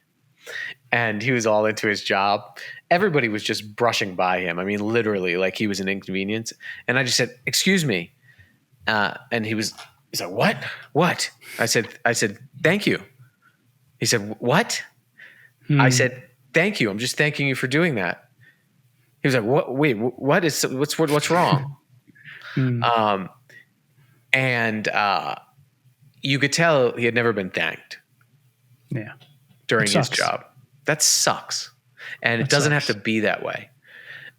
and he was all into his job. Everybody was just brushing by him. I mean, literally, like he was an inconvenience. And I just said, "Excuse me," and he's like, "What? What?" I said, "Thank you." He said, "What?" I said, "Thank you. I'm just thanking you for doing that." He was like, "What? Wait, what's wrong?" And you could tell he had never been thanked. Yeah. During his job. That sucks. And it doesn't have to be that way.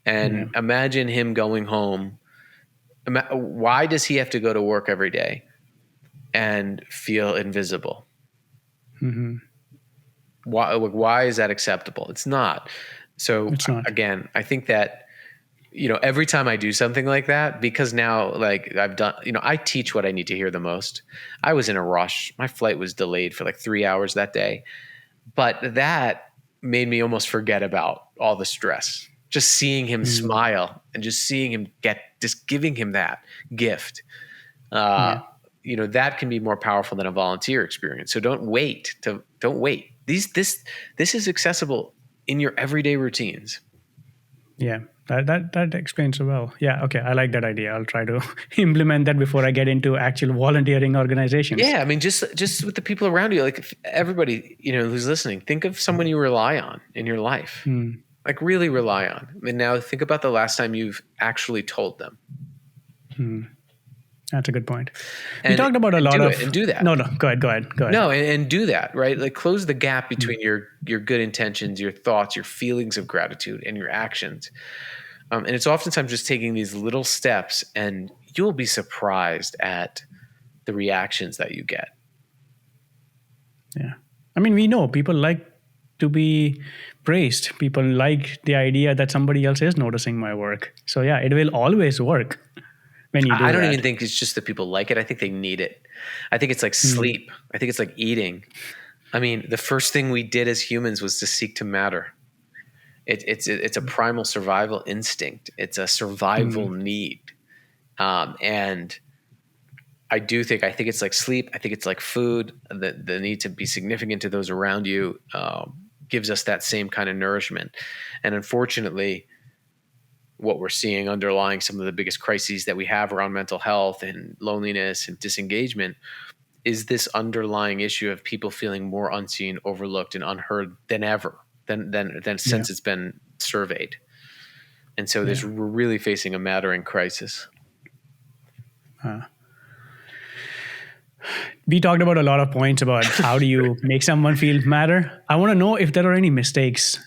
And imagine him going home. Why does he have to go to work every day and feel invisible? Mm-hmm. Why is that acceptable? It's not. So again, I think that, every time I do something like that, because now like I've done, I teach what I need to hear the most. I was in a rush. My flight was delayed for like 3 hours that day, but that made me almost forget about all the stress. Just seeing him smile and just seeing him just giving him that gift. That can be more powerful than a volunteer experience. So don't wait. This is accessible in your everyday routines. Yeah, that explains it well. Yeah, okay, I like that idea. I'll try to implement that before I get into actual volunteering organizations. Yeah, I mean, just with the people around you, like everybody, who's listening, think of someone you rely on in your life. Like really rely on. I mean, now think about the last time you've actually told them. That's a good point. We talked about a lot of... And do that. No, go ahead. No, and do that, right? Like close the gap between your good intentions, your thoughts, your feelings of gratitude, and your actions. And it's oftentimes just taking these little steps, and you'll be surprised at the reactions that you get. Yeah. I mean, we know people like to be praised. People like the idea that somebody else is noticing my work. So yeah, it will always work. I don't even think it's just that people like it. I think they need it. I think it's like sleep. I think it's like eating. I mean, the first thing we did as humans was to seek to matter. It's a primal survival instinct. It's a survival need. And I think it's like sleep. I think it's like food. The need to be significant to those around you gives us that same kind of nourishment. And unfortunately, what we're seeing underlying some of the biggest crises that we have around mental health and loneliness and disengagement is this underlying issue of people feeling more unseen, overlooked, and unheard than ever, since it's been surveyed. And so we're really facing a mattering crisis. We talked about a lot of points about how do you make someone feel matter. I want to know if there are any mistakes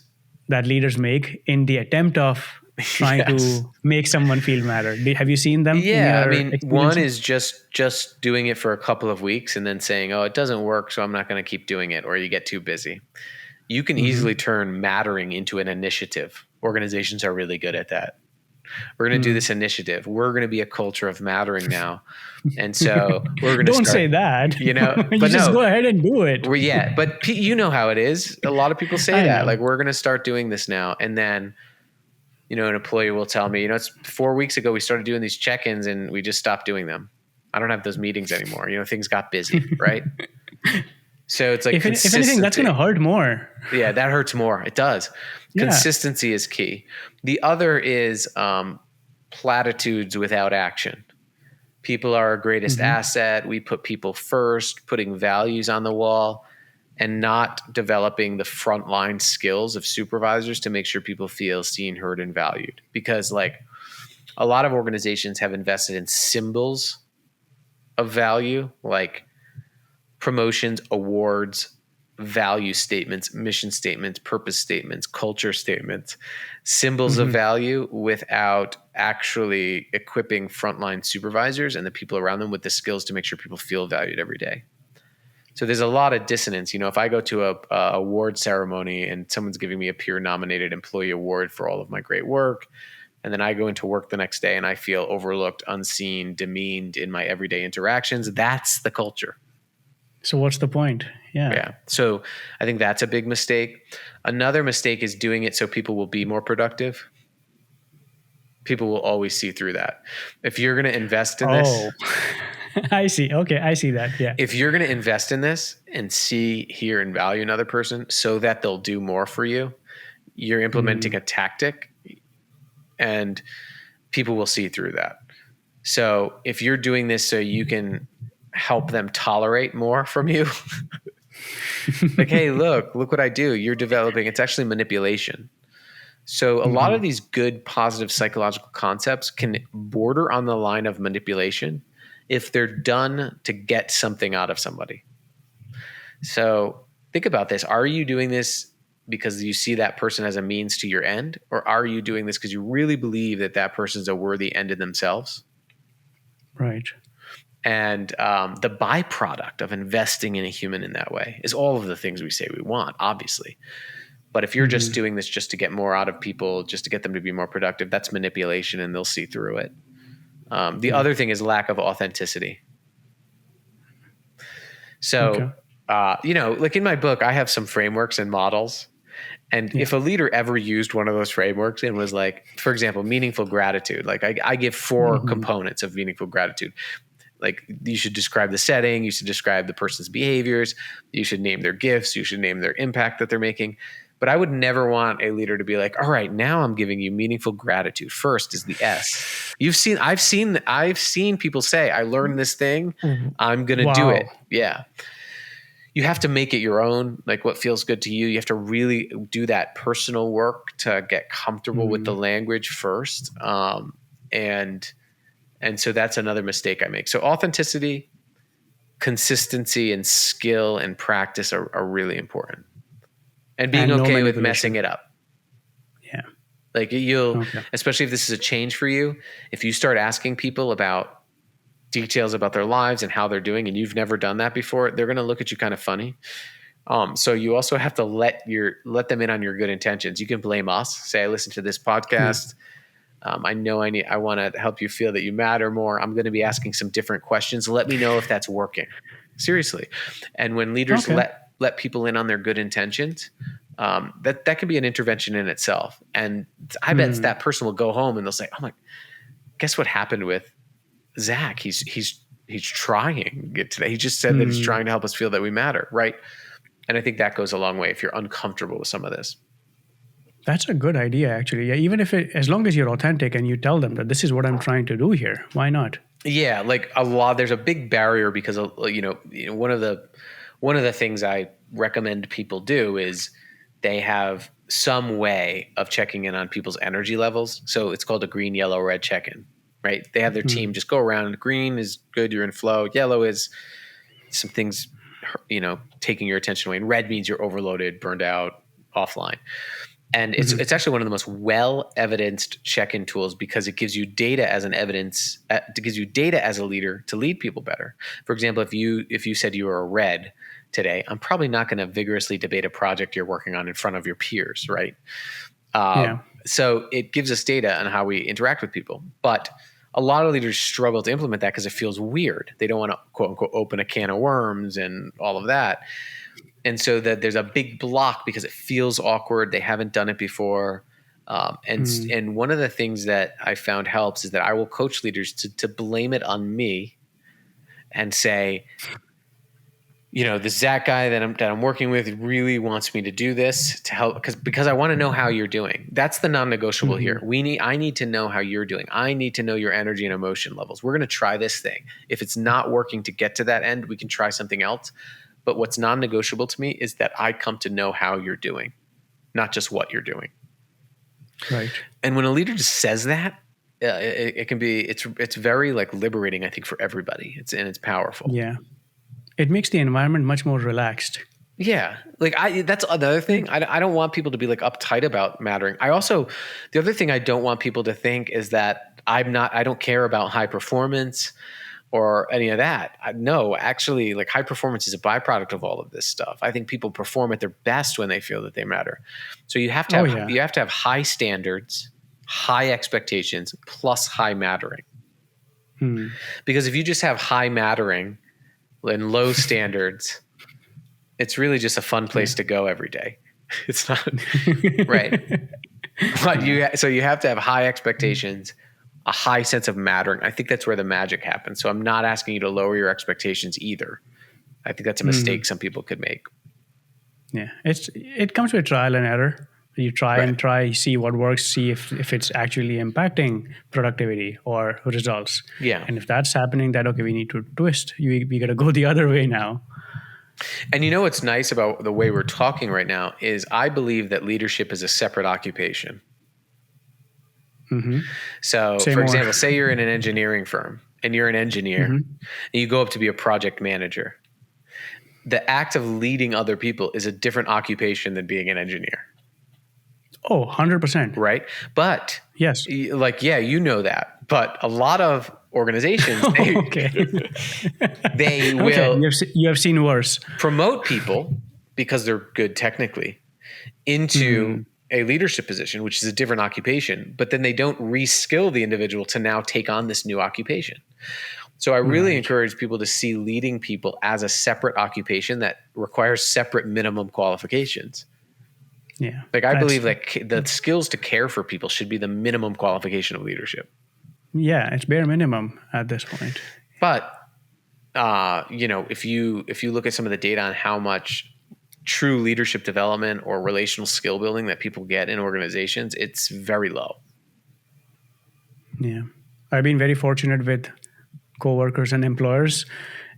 that leaders make in the attempt of trying to make someone feel matter. Have you seen them? Yeah, I mean, one is just doing it for a couple of weeks and then saying, "Oh, it doesn't work, so I'm not going to keep doing it," or you get too busy. You can easily turn mattering into an initiative. Organizations are really good at that. We're going to do this initiative. We're going to be a culture of mattering now. And so we're going to Don't say that. But just go ahead and do it. But you know how it is. A lot of people say that. Like, we're going to start doing this now. And then an employee will tell me, it's 4 weeks ago we started doing these check-ins and we just stopped doing them. I don't have those meetings anymore. Things got busy, right? So it's like if anything, that's going to hurt more. Yeah, that hurts more. It does. Yeah. Consistency is key. The other is platitudes without action. People are our greatest asset. We put people first, putting values on the wall, and not developing the frontline skills of supervisors to make sure people feel seen, heard, and valued. Because like a lot of organizations have invested in symbols of value, like promotions, awards, value statements, mission statements, purpose statements, culture statements, symbols of value, without actually equipping frontline supervisors and the people around them with the skills to make sure people feel valued every day. So there's a lot of dissonance. If I go to a award ceremony and someone's giving me a peer nominated employee award for all of my great work, and then I go into work the next day and I feel overlooked, unseen, demeaned in my everyday interactions, that's the culture. So what's the point? Yeah. So I think that's a big mistake. Another mistake is doing it so people will be more productive. People will always see through that. If you're going to invest in this. I see. Okay. I see that. Yeah. If you're going to invest in this and see, hear, and value another person so that they'll do more for you, you're implementing a tactic and people will see through that. So if you're doing this so you can help them tolerate more from you, like, hey, look what I do. You're developing. It's actually manipulation. So a lot of these good, positive psychological concepts can border on the line of manipulation if they're done to get something out of somebody. So think about this. Are you doing this because you see that person as a means to your end? Or are you doing this because you really believe that that person's a worthy end in themselves? Right. And the byproduct of investing in a human in that way is all of the things we say we want, obviously. But if you're just doing this just to get more out of people, just to get them to be more productive, that's manipulation and they'll see through it. The other thing is lack of authenticity. So, like in my book, I have some frameworks and models. And if a leader ever used one of those frameworks and was like, for example, meaningful gratitude, like I give 4 components of meaningful gratitude. Like you should describe the setting, you should describe the person's behaviors, you should name their gifts, you should name their impact that they're making. But I would never want a leader to be like, all right, now I'm giving you meaningful gratitude. First is the S. I've seen people say, I learned this thing, I'm going to do it. Yeah. You have to make it your own, like what feels good to you. You have to really do that personal work to get comfortable with the language first. And so that's another mistake I make. So authenticity, consistency, and skill and practice are really important. And being okay with messing it up. Yeah. Like especially if this is a change for you, if you start asking people about details about their lives and how they're doing, and you've never done that before, they're going to look at you kind of funny. So you also have to let them in on your good intentions. You can blame us. Say, I listened to this podcast. I know I want to help you feel that you matter more. I'm going to be asking some different questions. Let me know if that's working. Seriously. And when leaders let people in on their good intentions, that can be an intervention in itself. And I bet that person will go home and they'll say, oh my, guess what happened with Zach? He's trying it today. He just said that he's trying to help us feel that we matter. Right. And I think that goes a long way if you're uncomfortable with some of this. That's a good idea, actually. Yeah, even as long as you're authentic and you tell them that this is what I'm trying to do here, why not? Yeah, like there's a big barrier because one of the things I recommend people do is they have some way of checking in on people's energy levels. So it's called a green, yellow, red check-in, right? They have their team just go around. Green is good, you're in flow. Yellow is some things, taking your attention away. And red means you're overloaded, burned out, offline. And it's actually one of the most well-evidenced check-in tools because it gives you data as a leader to lead people better. For example, if you said you were a red today, I'm probably not going to vigorously debate a project you're working on in front of your peers, right? So it gives us data on how we interact with people. But a lot of leaders struggle to implement that because it feels weird. They don't want to, quote unquote, open a can of worms and all of that. And so that there's a big block because it feels awkward. They haven't done it before. And one of the things that I found helps is that I will coach leaders to blame it on me and say, the Zach guy that I'm working with really wants me to do this to help because I want to know how you're doing. That's the non-negotiable here. I need to know how you're doing. I need to know your energy and emotion levels. We're going to try this thing. If it's not working to get to that end, we can try something else. But what's non-negotiable to me is that I come to know how you're doing, not just what you're doing. Right. And when a leader just says that, it can be, it's very like liberating, I think, for everybody. It's powerful. Yeah. It makes the environment much more relaxed. Yeah. Like that's another thing. I don't want people to be like uptight about mattering. The other thing I don't want people to think is that I don't care about high performance or any of that. No, actually, like high performance is a byproduct of all of this stuff. I think people perform at their best when they feel that they matter. So you have to have high standards, high expectations, plus high mattering. Because if you just have high mattering and low standards, it's really just a fun place to go every day. It's not right. But you have to have high expectations, a high sense of mattering. I think that's where the magic happens. So I'm not asking you to lower your expectations either. I think that's a mistake some people could make. Yeah. It comes with trial and error. You try, see what works, see if it's actually impacting productivity or results. Yeah. And if that's happening, okay, we need to twist. We got to go the other way now. And what's nice about the way we're talking right now is I believe that leadership is a separate occupation. So, for example, say you're in an engineering firm and you're an engineer and you go up to be a project manager. The act of leading other people is a different occupation than being an engineer. Oh, 100%. Right. But yes, you know that. But a lot of organizations, they will. You have seen worse. Promote people because they're good technically into a leadership position, which is a different occupation. But then they don't reskill the individual to now take on this new occupation. So I really encourage people to see leading people as a separate occupation that requires separate minimum qualifications. Yeah. Like I believe like the skills to care for people should be the minimum qualification of leadership. Yeah, it's bare minimum at this point. But if you look at some of the data on how much true leadership development or relational skill building that people get in organizations, it's very low. Yeah. I've been very fortunate with coworkers and employers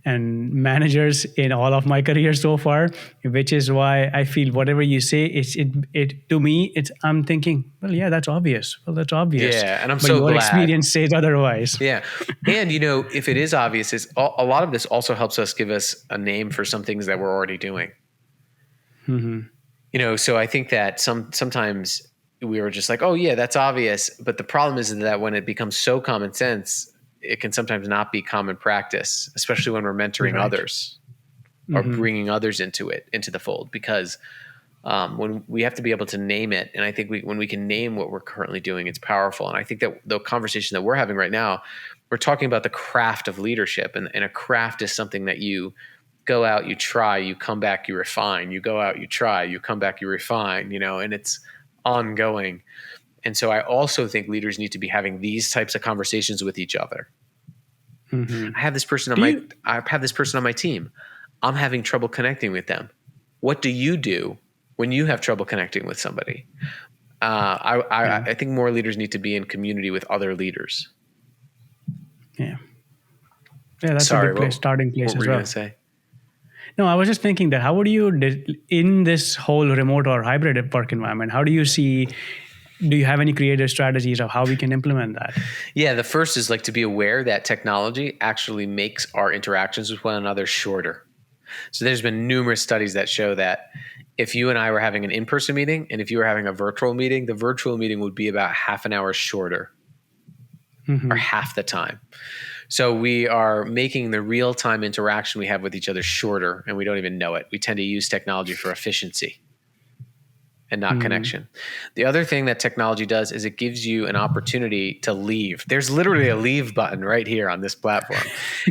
and managers in all of my career so far, which is why I feel whatever you say, it to me, I'm thinking, well, yeah, that's obvious. Well, that's obvious. Yeah, and I'm but so your glad. Experience says otherwise. Yeah, and if it is obvious, a lot of this also helps us give us a name for some things that we're already doing. So I think that sometimes we were just like, oh yeah, that's obvious. But the problem is that when it becomes so common sense, it can sometimes not be common practice, especially when we're mentoring others or bringing others into the fold, because when we have to be able to name it. And I think when we can name what we're currently doing, it's powerful. And I think that the conversation that we're having right now, we're talking about the craft of leadership, and a craft is something that you go out, you try, you come back, you refine, you go out, you try, you come back, you refine, and it's ongoing. And so I also think leaders need to be having these types of conversations with each other. I have this person on my team. I'm having trouble connecting with them. What do you do when you have trouble connecting with somebody? I think more leaders need to be in community with other leaders. Yeah. Yeah, that's a good starting place as well. What were you going to say? No, I was just thinking that how would you, in this whole remote or hybrid work environment, do you have any creative strategies of how we can implement that? Yeah, the first is to be aware that technology actually makes our interactions with one another shorter. So there's been numerous studies that show that if you and I were having an in-person meeting and if you were having a virtual meeting, the virtual meeting would be about half an hour shorter or half the time. So we are making the real-time interaction we have with each other shorter, and we don't even know it. We tend to use technology for efficiency and not connection. The other thing that technology does is it gives you an opportunity to leave. There's literally a leave button right here on this platform.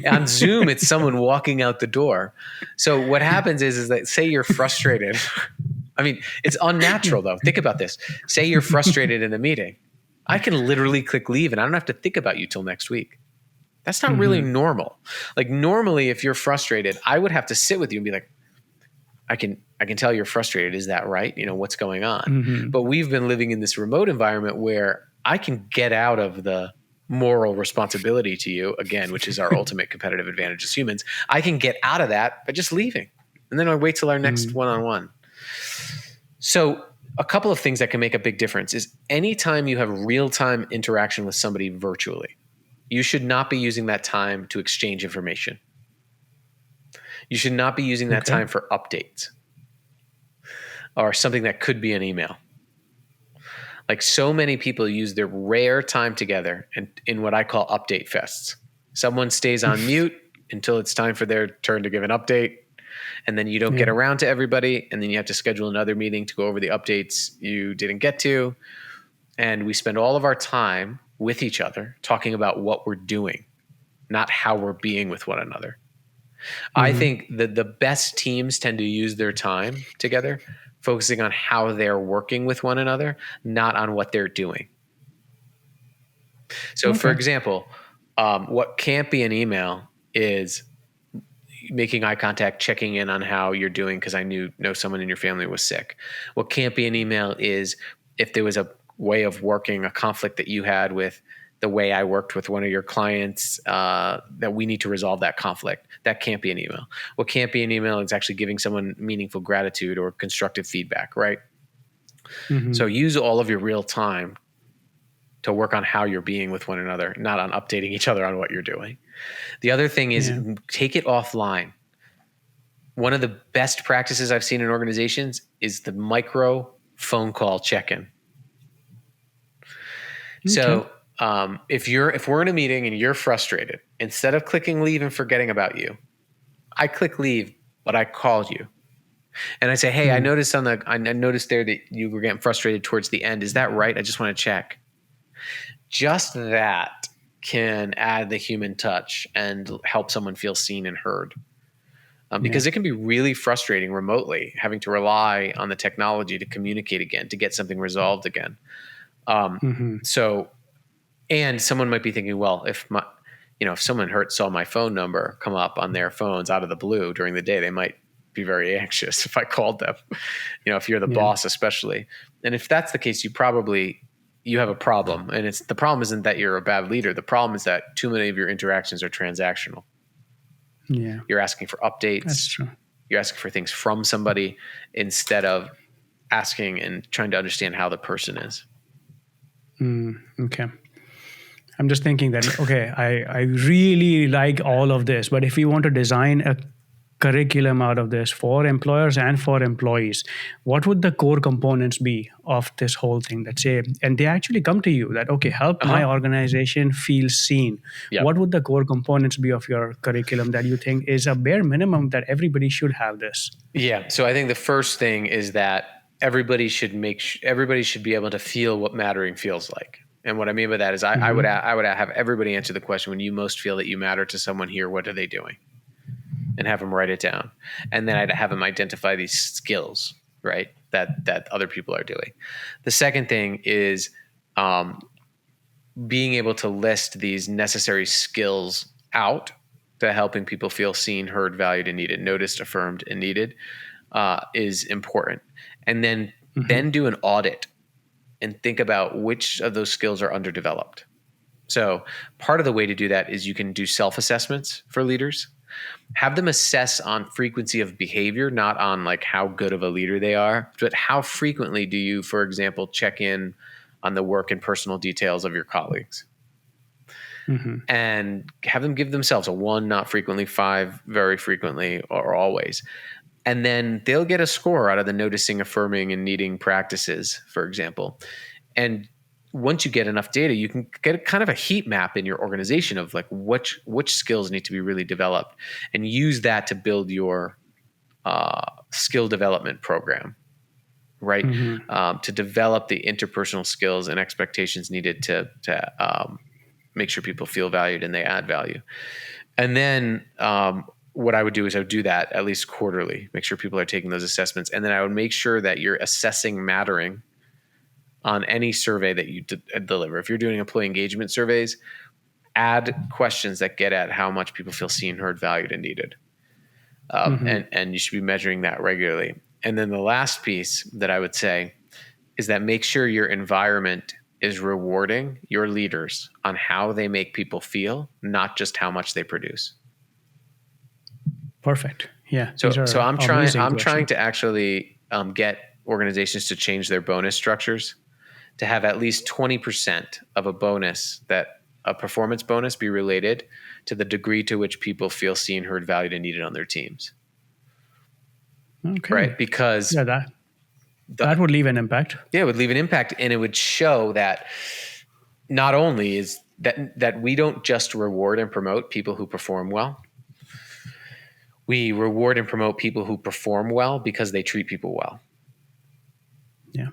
On Zoom, it's someone walking out the door. So what happens is that say you're frustrated I mean, it's unnatural though. Think about this. Say you're frustrated in a meeting. I can literally click leave and I don't have to think about you till next week. That's not really normal. Like normally, if you're frustrated, I would have to sit with you and be like, I can tell you're frustrated. Is that right? You know, what's going on? But we've been living in this remote environment where I can get out of the moral responsibility to you again, which is our ultimate competitive advantage as humans. I can get out of that by just leaving. And then I wait till our next one-on-one. So a couple of things that can make a big difference is anytime you have real-time interaction with somebody virtually, you should not be using that time to exchange information. You should not be using that time for updates or something that could be an email. Like so many people use their rare time together in what I call update fests. Someone stays on mute until it's time for their turn to give an update. And then you don't get around to everybody. And then you have to schedule another meeting to go over the updates you didn't get to. And we spend all of our time with each other talking about what we're doing, not how we're being with one another. I think that the best teams tend to use their time together, focusing on how they're working with one another, not on what they're doing. So for example, what can't be an email is making eye contact, checking in on how you're doing because I know someone in your family was sick. What can't be an email is if there was a way of working, a conflict that you had with the way I worked with one of your clients, that we need to resolve that conflict. That can't be an email. What can't be an email is actually giving someone meaningful gratitude or constructive feedback, right? So use all of your real time to work on how you're being with one another, not on updating each other on what you're doing. The other thing is take it offline. One of the best practices I've seen in organizations is the micro phone call check-in. So if we're in a meeting and you're frustrated, instead of clicking leave and forgetting about you, I click leave, but I called you. And I say, hey, I noticed there that you were getting frustrated towards the end. Is that right? I just want to check. Just that can add the human touch and help someone feel seen and heard. Because it can be really frustrating remotely, having to rely on the technology to communicate again, to get something resolved again. So, and someone might be thinking, well, if someone saw my phone number come up on their phones out of the blue during the day, they might be very anxious if I called them, if you're the boss, especially. And if that's the case, you have a problem. And the problem isn't that you're a bad leader. The problem is that too many of your interactions are transactional. Yeah. You're asking for updates. That's true. You're asking for things from somebody instead of asking and trying to understand how the person is. Okay. I'm just thinking that, I really like all of this, but if we want to design a curriculum out of this for employers and for employees, what would the core components be of this whole thing that say, and they actually come to you that, help my organization feel seen. Yep. What would the core components be of your curriculum that you think is a bare minimum that everybody should have this? Yeah. So I think the first thing is that everybody should be able to feel what mattering feels like. And what I mean by that is I would have everybody answer the question, when you most feel that you matter to someone here, what are they doing? And have them write it down. And then I'd have them identify these skills, right, that other people are doing. The second thing is being able to list these necessary skills out to helping people feel seen, heard, valued, and needed, noticed, affirmed, and needed is important. And then do an audit and think about which of those skills are underdeveloped. So part of the way to do that is you can do self-assessments for leaders. Have them assess on frequency of behavior, not on like how good of a leader they are, but how frequently do you, for example, check in on the work and personal details of your colleagues? And have them give themselves a 1, not frequently, 5, very frequently, or always. And then they'll get a score out of the noticing, affirming, and needing practices, for example. And once you get enough data, you can get kind of a heat map in your organization of like which skills need to be really developed, and use that to build your skill development program, right? To develop the interpersonal skills and expectations needed to make sure people feel valued and they add value. And then what I would do is I would do that at least quarterly, make sure people are taking those assessments. And then I would make sure that you're assessing mattering on any survey that you deliver. If you're doing employee engagement surveys, add questions that get at how much people feel seen, heard, valued, and needed. And you should be measuring that regularly. And then the last piece that I would say is that make sure your environment is rewarding your leaders on how they make people feel, not just how much they produce. Perfect. Yeah. So I'm trying to actually get organizations to change their bonus structures to have at least 20% of a bonus, that a performance bonus, be related to the degree to which people feel seen, heard, valued, and needed on their teams. Okay. Right? Because that would leave an impact. Yeah, it would leave an impact, and it would show that not only is that we don't just reward and promote people who perform well. We reward and promote people who perform well because they treat people well. Yeah,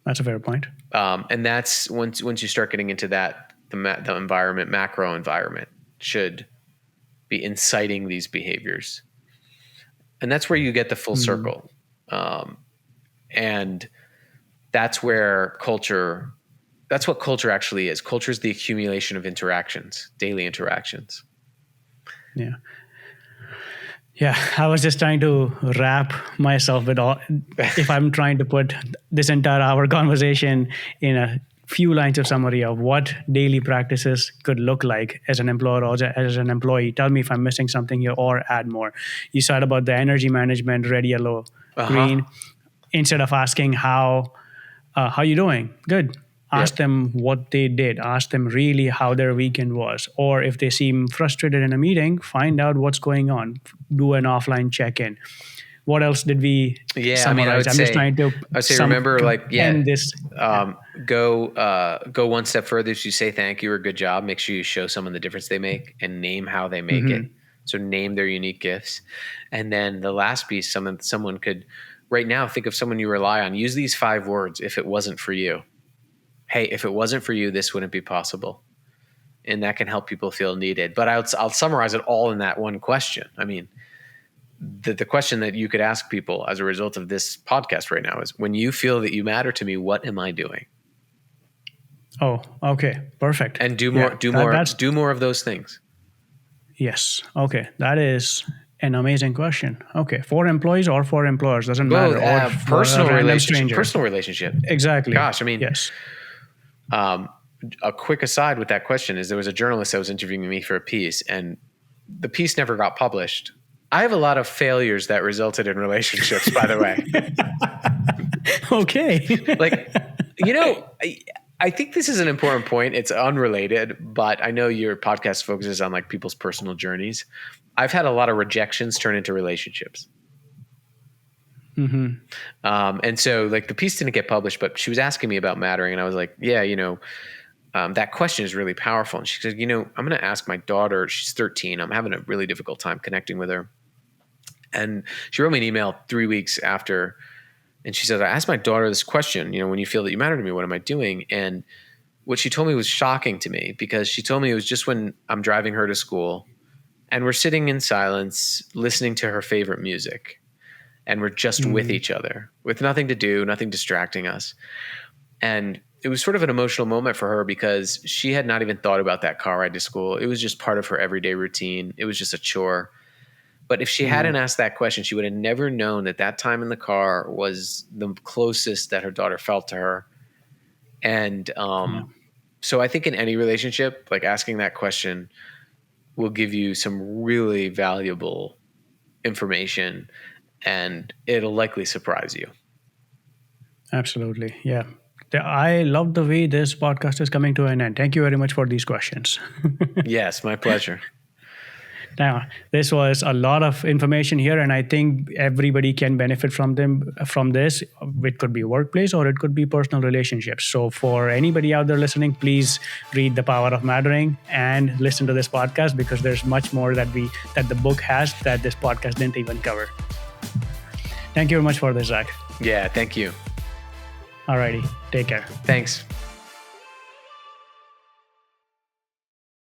that's a fair point. And that's once you start getting into that, the environment, macro environment, should be inciting these behaviors. And that's where you get the full circle. And that's where that's what culture actually is. Culture is the accumulation of interactions, daily interactions. Yeah. Yeah, I was just trying to wrap myself with all, if I'm trying to put this entire hour conversation in a few lines of summary of what daily practices could look like as an employer or as an employee. Tell me if I'm missing something here or add more. You said about the energy management, red, yellow, green. Instead of asking how you doing? Good. Ask them what they did. Ask them really how their weekend was. Or if they seem frustrated in a meeting, find out what's going on. Do an offline check-in. What else did we summarize? I'm just trying to remember, this. Go one step further. If you say thank you or good job, make sure you show someone the difference they make and name how they make it. So name their unique gifts. And then the last piece, someone could, right now, think of someone you rely on. Use these 5 words. If it wasn't for you. Hey, if it wasn't for you, this wouldn't be possible. And that can help people feel needed. But I'll summarize it all in that one question. I mean, the question that you could ask people as a result of this podcast right now is, when you feel that you matter to me, what am I doing? Oh, okay. Perfect. And do more of those things. Yes. Okay. That is an amazing question. Okay. For employees or for employers, doesn't matter. Or personal relationship. Exactly. Gosh, I mean, yes. A quick aside with that question is, there was a journalist that was interviewing me for a piece, and the piece never got published. I have a lot of failures that resulted in relationships, by the way. Okay. I think this is an important point. It's unrelated, but I know your podcast focuses on like people's personal journeys. I've had a lot of rejections turn into relationships. And so like the piece didn't get published, but she was asking me about mattering. And I was like, yeah, that question is really powerful. And she said, I'm going to ask my daughter, she's 13. I'm having a really difficult time connecting with her. And she wrote me an email 3 weeks after. And she said, I asked my daughter this question, when you feel that you matter to me, what am I doing? And what she told me was shocking to me, because she told me it was just when I'm driving her to school and we're sitting in silence, listening to her favorite music. And we're just with each other with nothing to do, nothing distracting us. And it was sort of an emotional moment for her, because she had not even thought about that car ride to school. It was just part of her everyday routine. It was just a chore. But if she hadn't asked that question, she would have never known that time in the car was the closest that her daughter felt to her. And so I think in any relationship, like, asking that question will give you some really valuable information, and it'll likely surprise you. Absolutely. Yeah. I love the way this podcast is coming to an end. Thank you very much for these questions. Yes, my pleasure. Now, this was a lot of information here, and I think everybody can benefit from this. It could be workplace or it could be personal relationships. So for anybody out there listening, please read The Power of Mattering and listen to this podcast, because there's much more that the book has that this podcast didn't even cover. Thank you very much for this, Zach. Yeah, thank you. Alrighty, take care. Thanks.